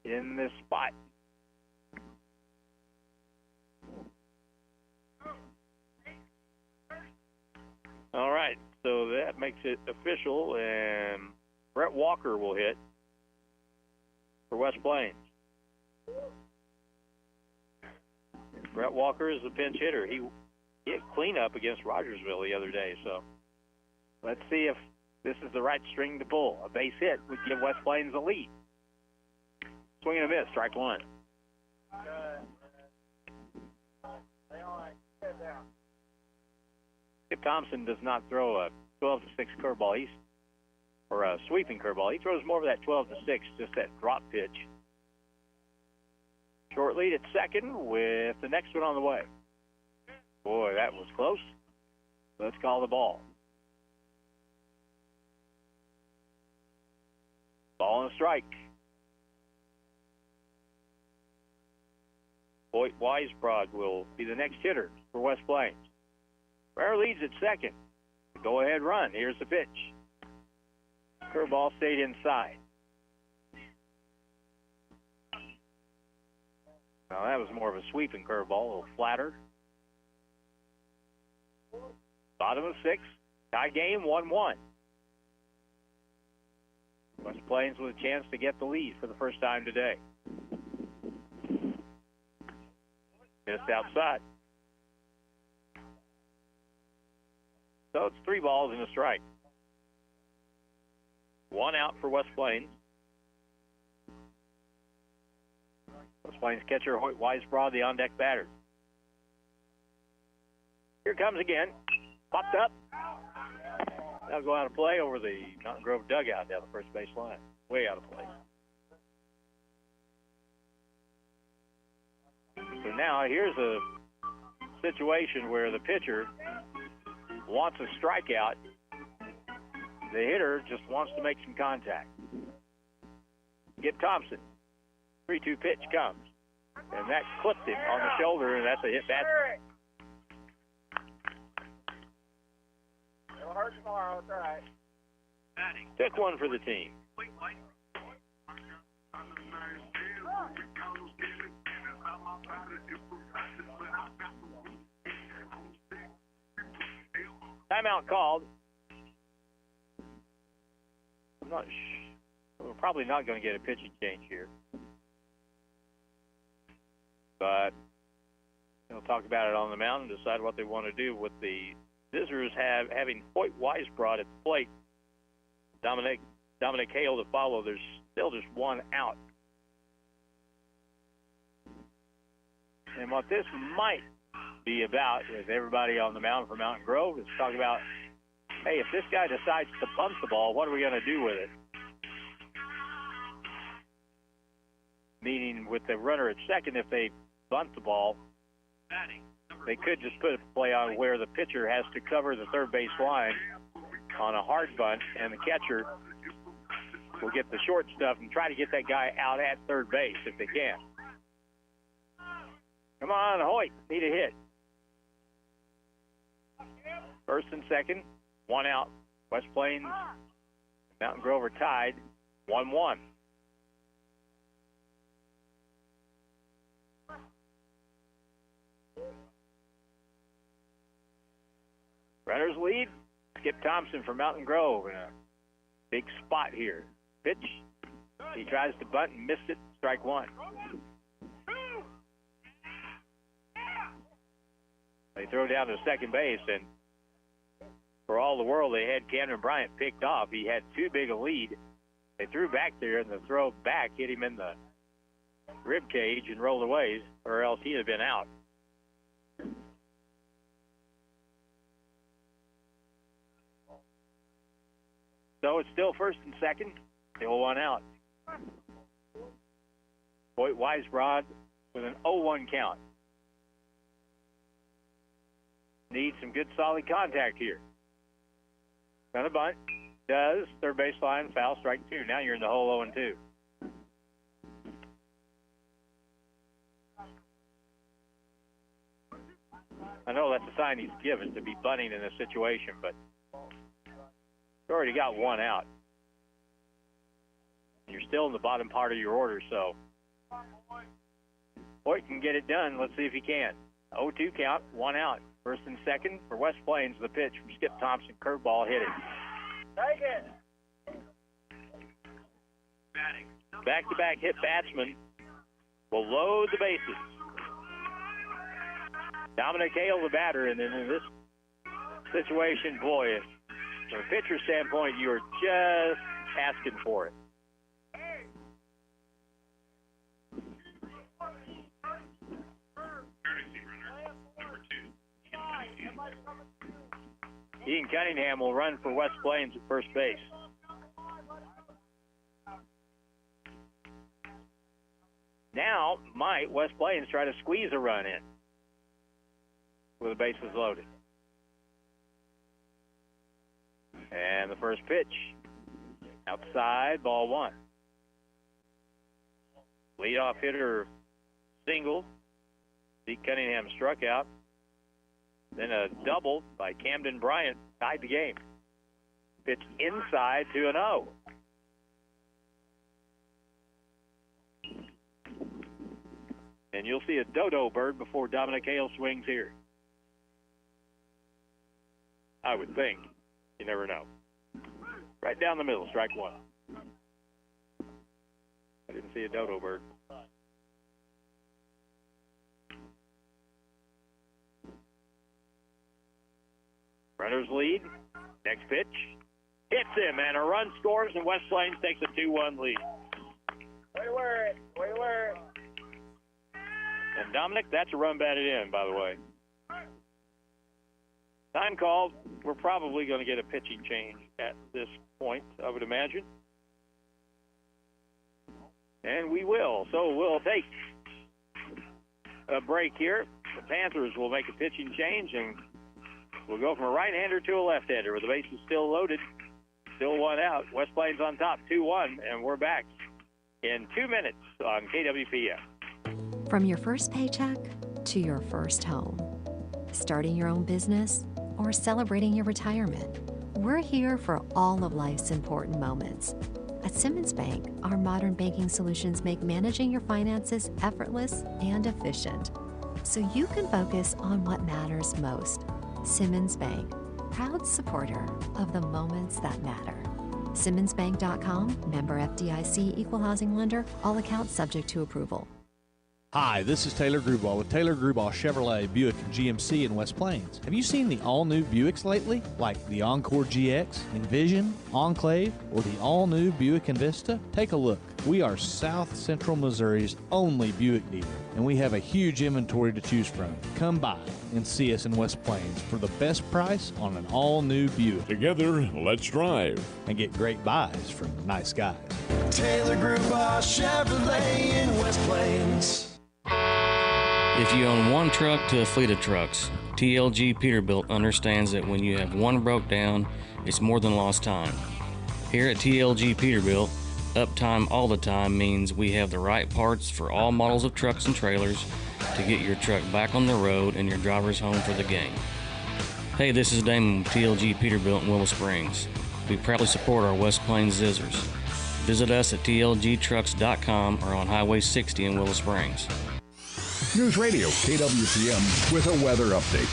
in this spot. All right, so that makes it official, and Brett Walker will hit for West Plains. Brett Walker is the pinch hitter. He hit cleanup against Rogersville the other day, so let's see if this is the right string to pull. A base hit would give West Plains a lead. Swing and a miss, strike one. Skip Thompson does not throw a 12-6 curveball. Or a sweeping curveball. He throws more of that 12-6, just that drop pitch. Short lead at second with the next one on the way. Boy, that was close. Let's call the ball. Ball and a strike. Boyd Weisbrod will be the next hitter for West Plains. Rare leads at second. Go ahead run. Here's the pitch. Curveball stayed inside. Now that was more of a sweeping curveball, a little flatter. Bottom of 6. Tie game 1-1. West Plains with a chance to get the lead for the first time today. Missed outside. So it's 3 balls and a strike. 1 out for West Plains. West Plains catcher Hoyt Weisbrod, the on-deck batter. Here comes again. Popped up. That'll go out of play over the Mountain Grove dugout down the first base line. Way out of play. So now here's a situation where the pitcher wants a strikeout. The hitter just wants to make some contact. Skip Thompson. 3-2 pitch comes. And that clipped him on the shoulder, and that's a hit batsman. It'll hurt tomorrow, it's all right. Took one for the team. Timeout called. We're probably not going to get a pitching change here. But they'll talk about it on the mound and decide what they want to do with the Zizzers having Hoyt Weisbrod at the plate. Dominic Hale to follow. There's still just 1 out. And what this might be about is everybody on the mound for Mountain Grove is talking about, hey, if this guy decides to bunt the ball, what are we going to do with it? Meaning with the runner at second, if they bunt the ball, they could just put a play on where the pitcher has to cover the third base line on a hard bunt, and the catcher will get the short stuff and try to get that guy out at third base if they can. Come on, Hoyt, need a hit. First and second, 1 out. West Plains, Mountain Grove are tied, 1-1. Runners lead. Skip Thompson for Mountain Grove in a big spot here. Pitch. He tries to bunt and missed it. Strike 1. They throw down to second base, and for all the world, they had Camden Bryant picked off. He had too big a lead. They threw back there, and the throw back hit him in the rib cage and rolled away, or else he'd have been out. So it's still first and second. Still 1 out. Hoyt Weisbrod with an 0-1 count. Needs some good solid contact here. Gonna bunt. Does. Third base line, foul, strike 2. Now you're in the hole 0-2. I know that's a sign he's given to be bunting in this situation, but you already got 1 out. You're still in the bottom part of your order, so Hoyt can get it done. Let's see if he can. 0-2 count, 1 out. First and second for West Plains. The pitch from Skip Thompson. Curveball hit it. Take it. Back-to-back hit batsman will load the bases. Dominic Hale, the batter, and then in this situation, boy, from a pitcher standpoint, you are just asking for it. Ian Cunningham will run for West Plains at first base. Now, might West Plains try to squeeze a run in with the bases loaded. And the first pitch, outside, ball 1. Leadoff hitter single. Pete Cunningham struck out. Then a double by Camden Bryant tied the game. Pitch inside 2-0. And you'll see a dodo bird before Dominic Hale swings here. I would think. You never know. Right down the middle, strike 1. I didn't see a dodo bird. Runners lead. Next pitch. Hits him, and a run scores, and West Plains takes a 2-1 lead. Way to wear it. Way to wear it. And Dominic, that's a run batted in, by the way. Time called. We're probably going to get a pitching change at this point, I would imagine. And we will. So we'll take a break here. The Panthers will make a pitching change, and we'll go from a right-hander to a left-hander with the bases still loaded. Still one out. West Plains on top, 2-1, and we're back in 2 minutes on KWPM. From your first paycheck to your first home, starting your own business or celebrating your retirement, we're here for all of life's important moments. At Simmons Bank, our modern banking solutions make managing your finances effortless and efficient, so you can focus on what matters most. Simmons Bank, proud supporter of the moments that matter. SimmonsBank.com, member FDIC, equal housing lender, all accounts subject to approval. Hi, this is Taylor Grubauer with Taylor Grubauer Chevrolet, Buick, and GMC in West Plains. Have you seen the all-new Buicks lately? Like the Encore GX, Envision, Enclave, or the all-new Buick Envista? Take a look. We are South Central Missouri's only Buick dealer, and we have a huge inventory to choose from. Come by and see us in West Plains for the best price on an all-new Buick. Together, let's drive. And get great buys from nice guys. Taylor Grubauer Chevrolet in West Plains. If you own one truck to a fleet of trucks, TLG Peterbilt understands that when you have one broke down, it's more than lost time. Here at TLG Peterbilt, uptime all the time means we have the right parts for all models of trucks and trailers to get your truck back on the road and your drivers home for the game. Hey, this is Damon with TLG Peterbilt in Willow Springs. We proudly support our West Plains Zizzers. Visit us at tlgtrucks.com or on Highway 60 in Willow Springs. News Radio, KWPM, with a weather update.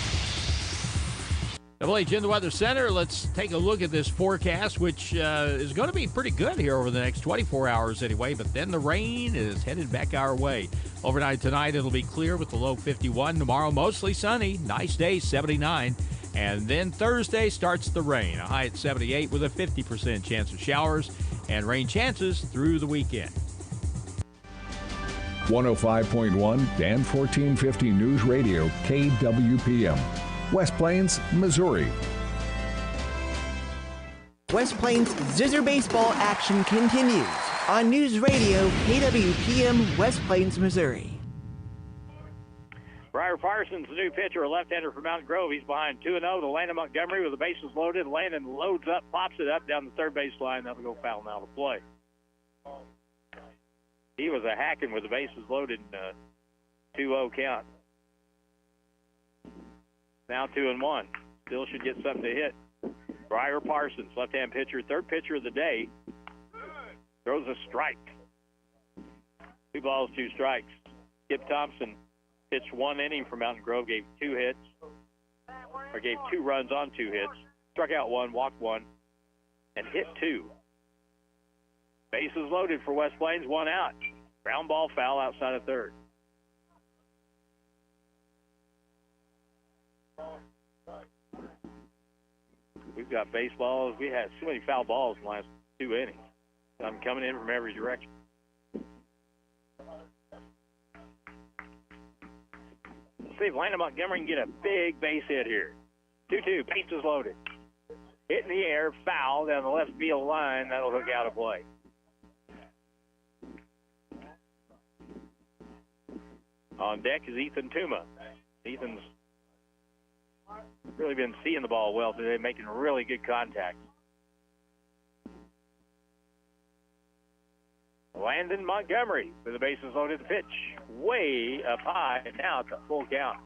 Double H in the Weather Center. Let's take a look at this forecast, which is going to be pretty good here over the next 24 hours anyway, but then the rain is headed back our way. Overnight tonight, it'll be clear with the low 51. Tomorrow, mostly sunny. Nice day, 79. And then Thursday starts the rain. A high at 78 with a 50% chance of showers and rain chances through the weekend. 105.1 and 1450 News Radio, KWPM. West Plains, Missouri. West Plains Zizzer baseball action continues on News Radio KWPM, West Plains, Missouri. Briar Parsons, the new pitcher, a left-hander from Mountain Grove. He's behind 2-0 to Landon Montgomery with the bases loaded. Landon loads up, pops it up down the third base line. That'll go foul now to play. He was a hacking with the bases loaded in 2-0 count. Now 2-1. Still should get something to hit. Briar Parsons, left-hand pitcher, third pitcher of the day, throws a strike. 2 balls, 2 strikes. Skip Thompson pitched 1 inning for Mountain Grove, gave 2 hits, or gave 2 runs on 2 hits, struck out 1, walked 1, and hit 2. Bases loaded for West Plains, 1 out. Ground ball foul outside of third. We've got baseballs. We had so many foul balls in the last 2 innings. I'm coming in from every direction. Let's see if Landon Montgomery can get a big base hit here. 2-2, bases loaded. Hit in the air, foul down the left field line. That'll hook out of play. On deck is Ethan Tuma. Ethan's really been seeing the ball well today, making really good contact. Landon Montgomery with the bases loaded, the pitch way up high, and now it's a full count.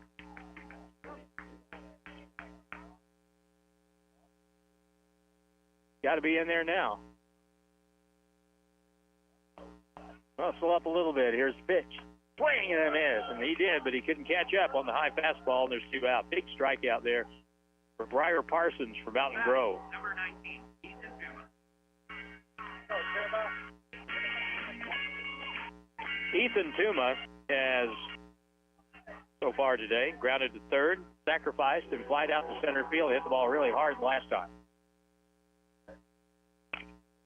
Got to be in there now. Hustle up a little bit. Here's the pitch. Swing and a miss, and he did, but he couldn't catch up on the high fastball, and there's 2 out. Big strikeout there for Briar Parsons from Mountain Grove. Number 19, Ethan Tuma. Ethan Tuma has, so far today, grounded to third, sacrificed and flied out to center field. Hit the ball really hard last time.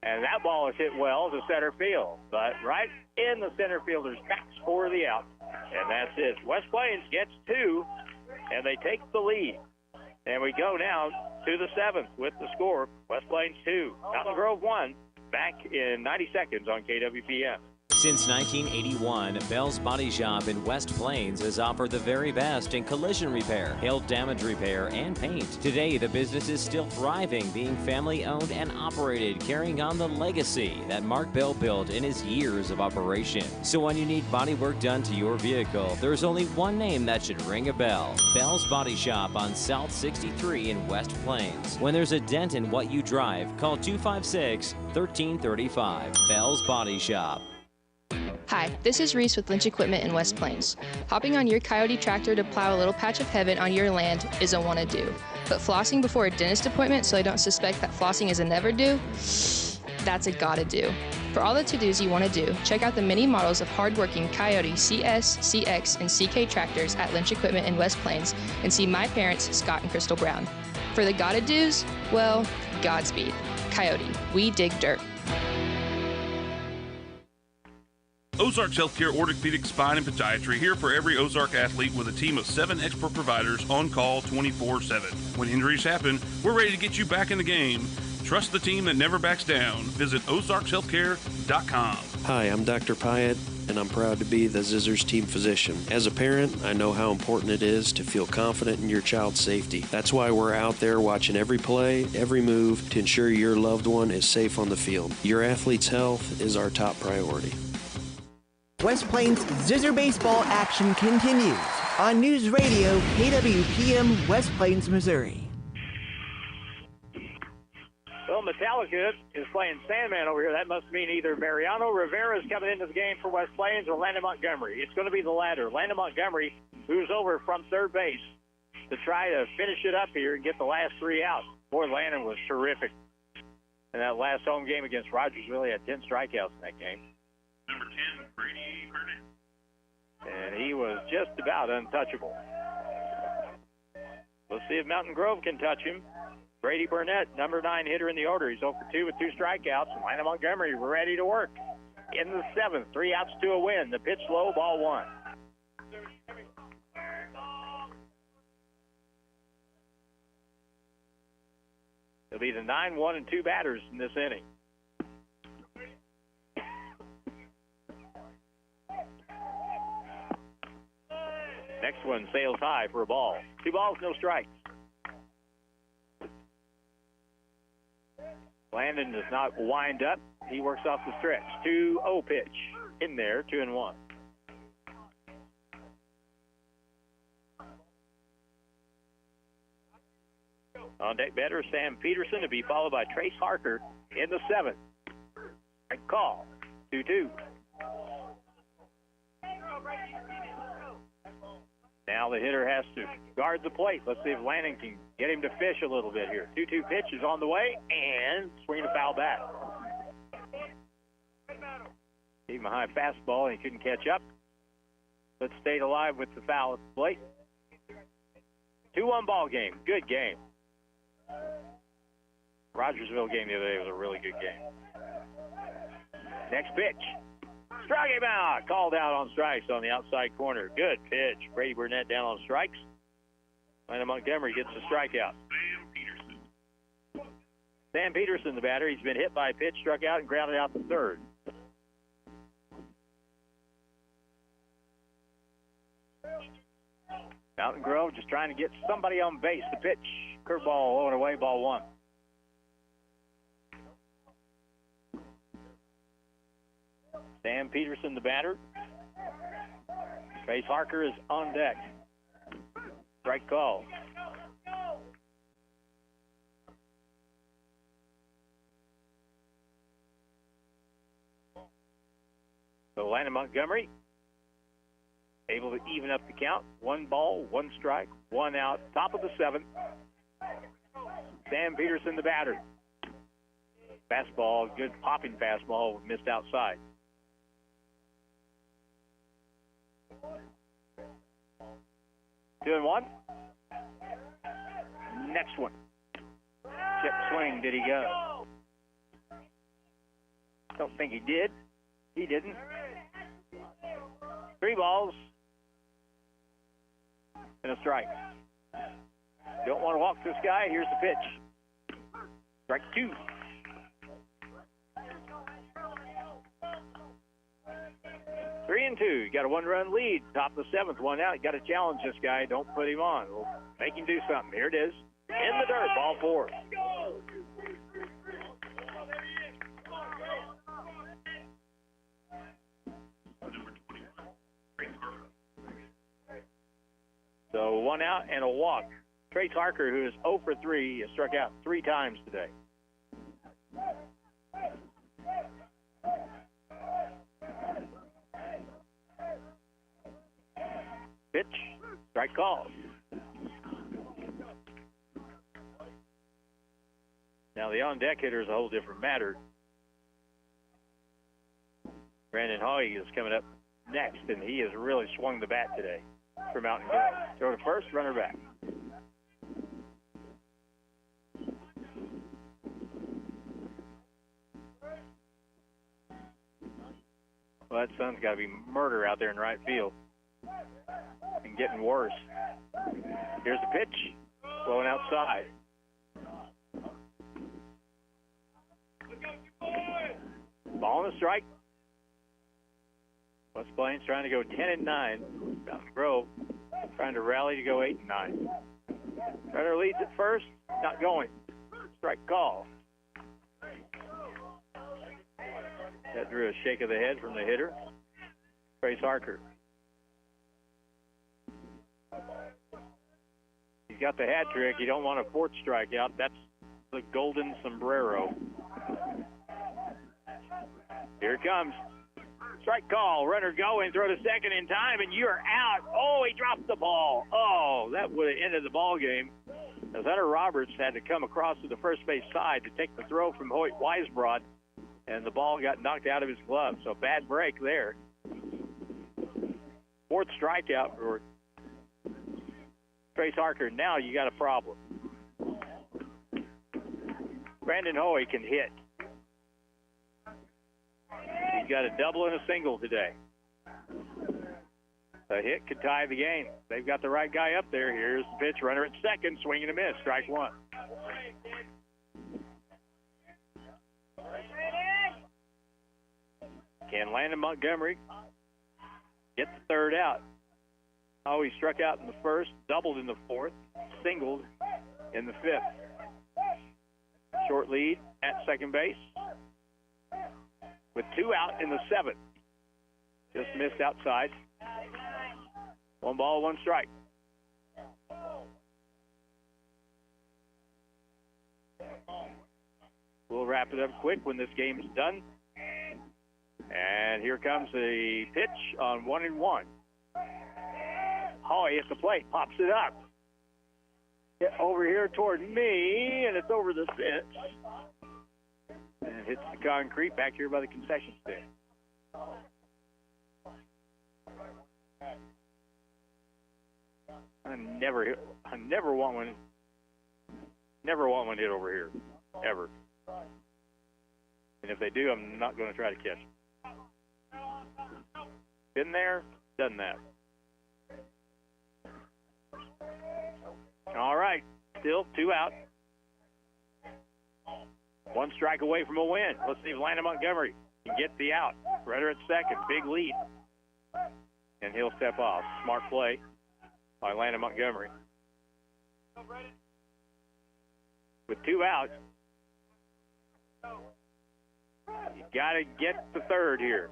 And that ball is hit well to center field, but right in the center fielder's backs for the out. And that's it. West Plains gets 2, and they take the lead. And we go now to the 7th with the score. West Plains 2, Mountain Grove 1, back in 90 seconds on KWPM. Since 1981, Bell's Body Shop in West Plains has offered the very best in collision repair, hail damage repair, and paint. Today, the business is still thriving, being family-owned and operated, carrying on the legacy that Mark Bell built in his years of operation. So when you need body work done to your vehicle, there's only one name that should ring a bell. Bell's Body Shop on South 63 in West Plains. When there's a dent in what you drive, call 256-1335. Bell's Body Shop. Hi, this is Reese with Lynch Equipment in West Plains. Hopping on your Coyote tractor to plow a little patch of heaven on your land is a wanna-do. But flossing before a dentist appointment so I don't suspect that flossing is a never-do? That's a gotta-do. For all the to-dos you want to do, check out the many models of hard-working Coyote CS, CX, and CK tractors at Lynch Equipment in West Plains and see my parents, Scott and Crystal Brown. For the gotta-dos, well, Godspeed. Coyote, we dig dirt. Ozarks Healthcare Orthopedic Spine and Podiatry, here for every Ozark athlete with a team of 7 expert providers on call 24/7. When injuries happen, we're ready to get you back in the game. Trust the team that never backs down. Visit ozarkshealthcare.com. Hi, I'm Dr. Pyatt, and I'm proud to be the Zizzers team physician. As a parent, I know how important it is to feel confident in your child's safety. That's why we're out there watching every play, every move to ensure your loved one is safe on the field. Your athlete's health is our top priority. West Plains Zizzer baseball action continues on News Radio KWPM West Plains, Missouri. Well, Metallica is playing Sandman over here. That must mean either Mariano Rivera is coming into the game for West Plains or Landon Montgomery. It's going to be the latter. Landon Montgomery, who's over from third base to try to finish it up here and get the last 3 out. Boy, Landon was terrific in that last home game against Rogersville. He had 10 strikeouts in that game. Number 10, Brady Burnett. And he was just about untouchable. Let's see if Mountain Grove can touch him. Brady Burnett, number 9 hitter in the order. He's 0 for 2 with 2 strikeouts. And Landon Montgomery ready to work. In the 7th, 3 outs to a win. The pitch low, ball 1. It'll be the 9, 1, and 2 batters in this inning. Next one sails high for a ball. 2 balls, no strikes. Landon does not wind up. He works off the stretch. 2-0 pitch in there, 2-1. On deck batter, Sam Peterson to be followed by Trace Harker in the 7th. Right call, 2-2. Now the hitter has to guard the plate. Let's see if Landon can get him to fish a little bit here. 2-2 pitch is on the way, and swing a foul back. Gave him a high fastball, and he couldn't catch up, but stayed alive with the foul at the plate. 2-1 ball game. Good game. Rogersville game the other day was a really good game. Next pitch. Strike him out. Called out on strikes on the outside corner. Good pitch. Brady Burnett down on strikes. Landon Montgomery gets the strikeout. Sam Peterson, the batter. He's been hit by a pitch, struck out, and grounded out to third. Mountain Grove just trying to get somebody on base. The pitch. Curveball low and away, ball 1. Sam Peterson, the batter. Trace Harker is on deck. Strike call. So Landon Montgomery able to even up the count. 1 ball, 1 strike, 1 out. Top of the 7th. Sam Peterson, the batter. Fastball, good popping fastball, missed outside. Two and 1. next one. Chip swing, did he go? Don't think he did. He didn't. 3 balls and a strike. Don't want to walk this guy. Here's the pitch. Strike 2. Three and 2. You got a 1-run lead. Top of the 7th, 1 out. You got to challenge this guy. Don't put him on. We'll make him do something. Here it is. In the dirt. Ball 4. So 1 out and a walk. Trace Harker, who is 0 for 3, has struck out 3 times today. Pitch, strike call. Now the on-deck hitter is a whole different matter. Brandon Hawley is coming up next, and he has really swung the bat today for Mountain Grove. Throw to first, runner back. Well, that sun's got to be murder out there in right field. And getting worse. Here's the pitch. Blowing outside. Ball and a strike. West Plains trying to go 10-9. Mountain Grove trying to rally to go 8-9. Runner leads at first. Not going. Strike call. That drew a shake of the head from the hitter, Trace Harker. He's got the hat trick. You don't want a 4th strikeout. That's the golden sombrero. Here it comes. Strike call. Runner going. Throw to second in time, and you're out. Oh, he dropped the ball. Oh, that would have ended the ball game. As Hunter Roberts had to come across to the first base side to take the throw from Hoyt Weisbrod, and the ball got knocked out of his glove. So bad break there. 4th strikeout for Trace Harker. Now you got a problem. Brandon Hoey can hit. He's got a double and a single today. A hit could tie the game. They've got the right guy up there. Here's the pitch. Runner at second. Swing and a miss. Strike 1. Can Landon Montgomery get the 3rd out? Oh, he struck out in the 1st, doubled in the 4th, singled in the 5th. Short lead at second base with 2 out in the 7th. Just missed outside. 1 ball, 1 strike. We'll wrap it up quick when this game is done. And here comes the pitch on 1-1. Hoy at the plate, pops it up. Hit over here toward me, and it's over the fence. And hits the concrete back here by the concession stand. I never want one hit over here, ever. And if they do, I'm not going to try to catch them. Been there, done that. All right, still 2 out. 1 strike away from a win. Let's see if Landon Montgomery can get the out. Runner at second, big lead. And he'll step off. Smart play by Landon Montgomery. With 2 outs, you got to get the 3rd here.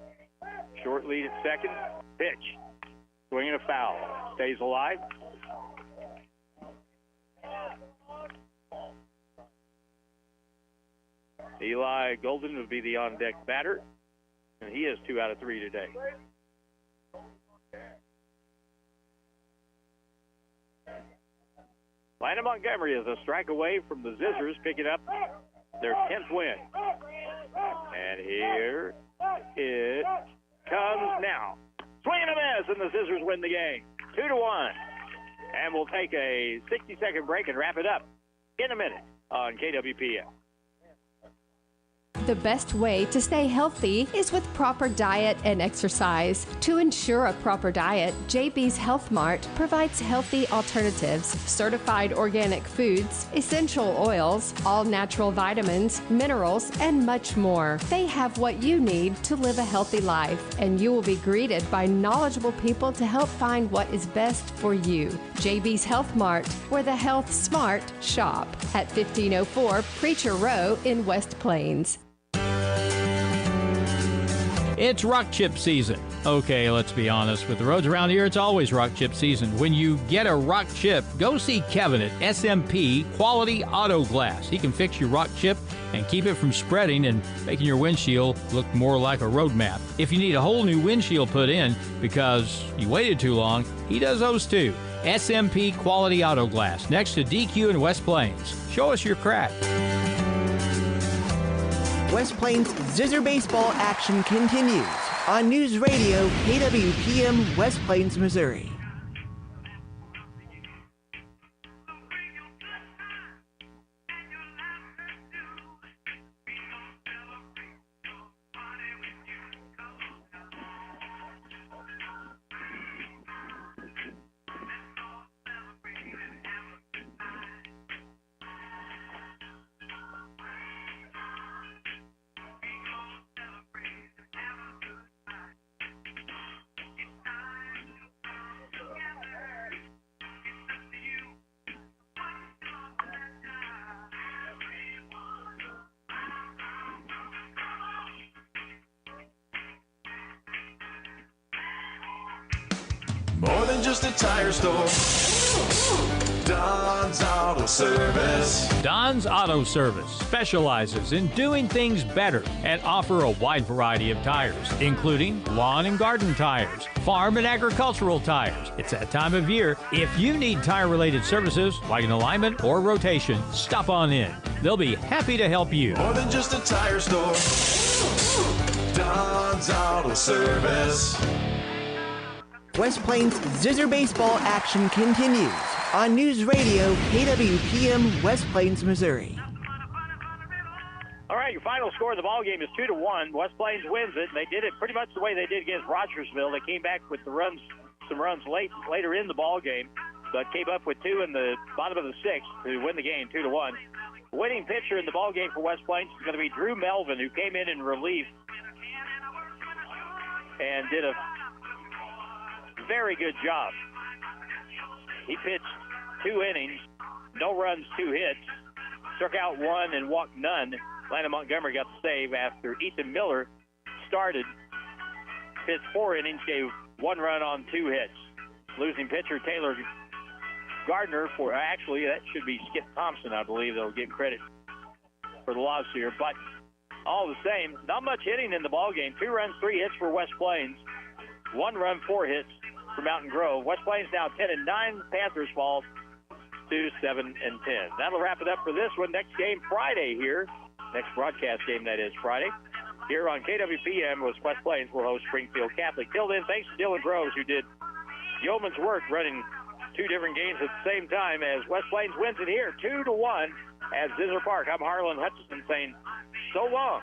Short lead at second. Pitch. Swing and a foul. Stays alive. Eli Golden would be the on-deck batter, and he is 2 out of 3 today. Landon Montgomery is a strike away from the Zizzers, picking up their 10th win. And here it comes now. Swing and a miss, and the Zizzers win the game. 2-1. And we'll take a 60-second break and wrap it up in a minute on KWPM. The best way to stay healthy is with proper diet and exercise. To ensure a proper diet, JB's Health Mart provides healthy alternatives, certified organic foods, essential oils, all natural vitamins, minerals, and much more. They have what you need to live a healthy life, and you will be greeted by knowledgeable people to help find what is best for you. JB's Health Mart, where the health smart shop, at 1504 Preacher Row in West Plains. It's rock chip season. Okay, let's be honest. With the roads around here, it's always rock chip season. When you get a rock chip, go see Kevin at SMP Quality Auto Glass. He can fix your rock chip and keep it from spreading and making your windshield look more like a road map. If you need a whole new windshield put in because you waited too long, he does those too. SMP Quality Auto Glass, next to DQ in West Plains. Show us your crack. West Plains Zizzer baseball action continues on News Radio KWPM West Plains, Missouri. More than just a tire store. Don's Auto Service. Don's Auto Service specializes in doing things better and offer a wide variety of tires, including lawn and garden tires, farm and agricultural tires. It's that time of year. If you need tire-related services like an alignment or rotation, stop on in. They'll be happy to help you. More than just a tire store. Don's Auto Service. West Plains Zizzer baseball action continues on News Radio KWPM West Plains, Missouri. All right, your final score of the ball game is 2-1. West Plains wins it, and they did it pretty much the way they did against Rogersville. They came back with some runs later in the ball game, but came up with two in the bottom of the sixth to win the game 2-1. The winning pitcher in the ball game for West Plains is going to be Drew Melvin, who came in relief and did a very good job. He pitched 2 innings, no runs, 2 hits, struck out 1 and walked none. Landon Montgomery got the save after Ethan Miller started, pitched 4 innings, gave 1 run on 2 hits. Losing pitcher Taylor Gardner actually that should be Skip Thompson, I believe. They'll get credit for the loss here, but all the same, not much hitting in the ball game. 2 runs, 3 hits for West Plains, 1 run, 4 hits for Mountain Grove. West Plains now 10-9. Panthers fall to 7-10. That'll wrap it up for this one. Next game Friday here. Next broadcast game, that is Friday. Here on KWPM, West Plains will host Springfield Catholic. Till then, thanks to Dylan Groves, who did yeoman's work running 2 different games at the same time as West Plains wins it here 2-1 at Zizzer Park. I'm Harlan Hutchison saying so long.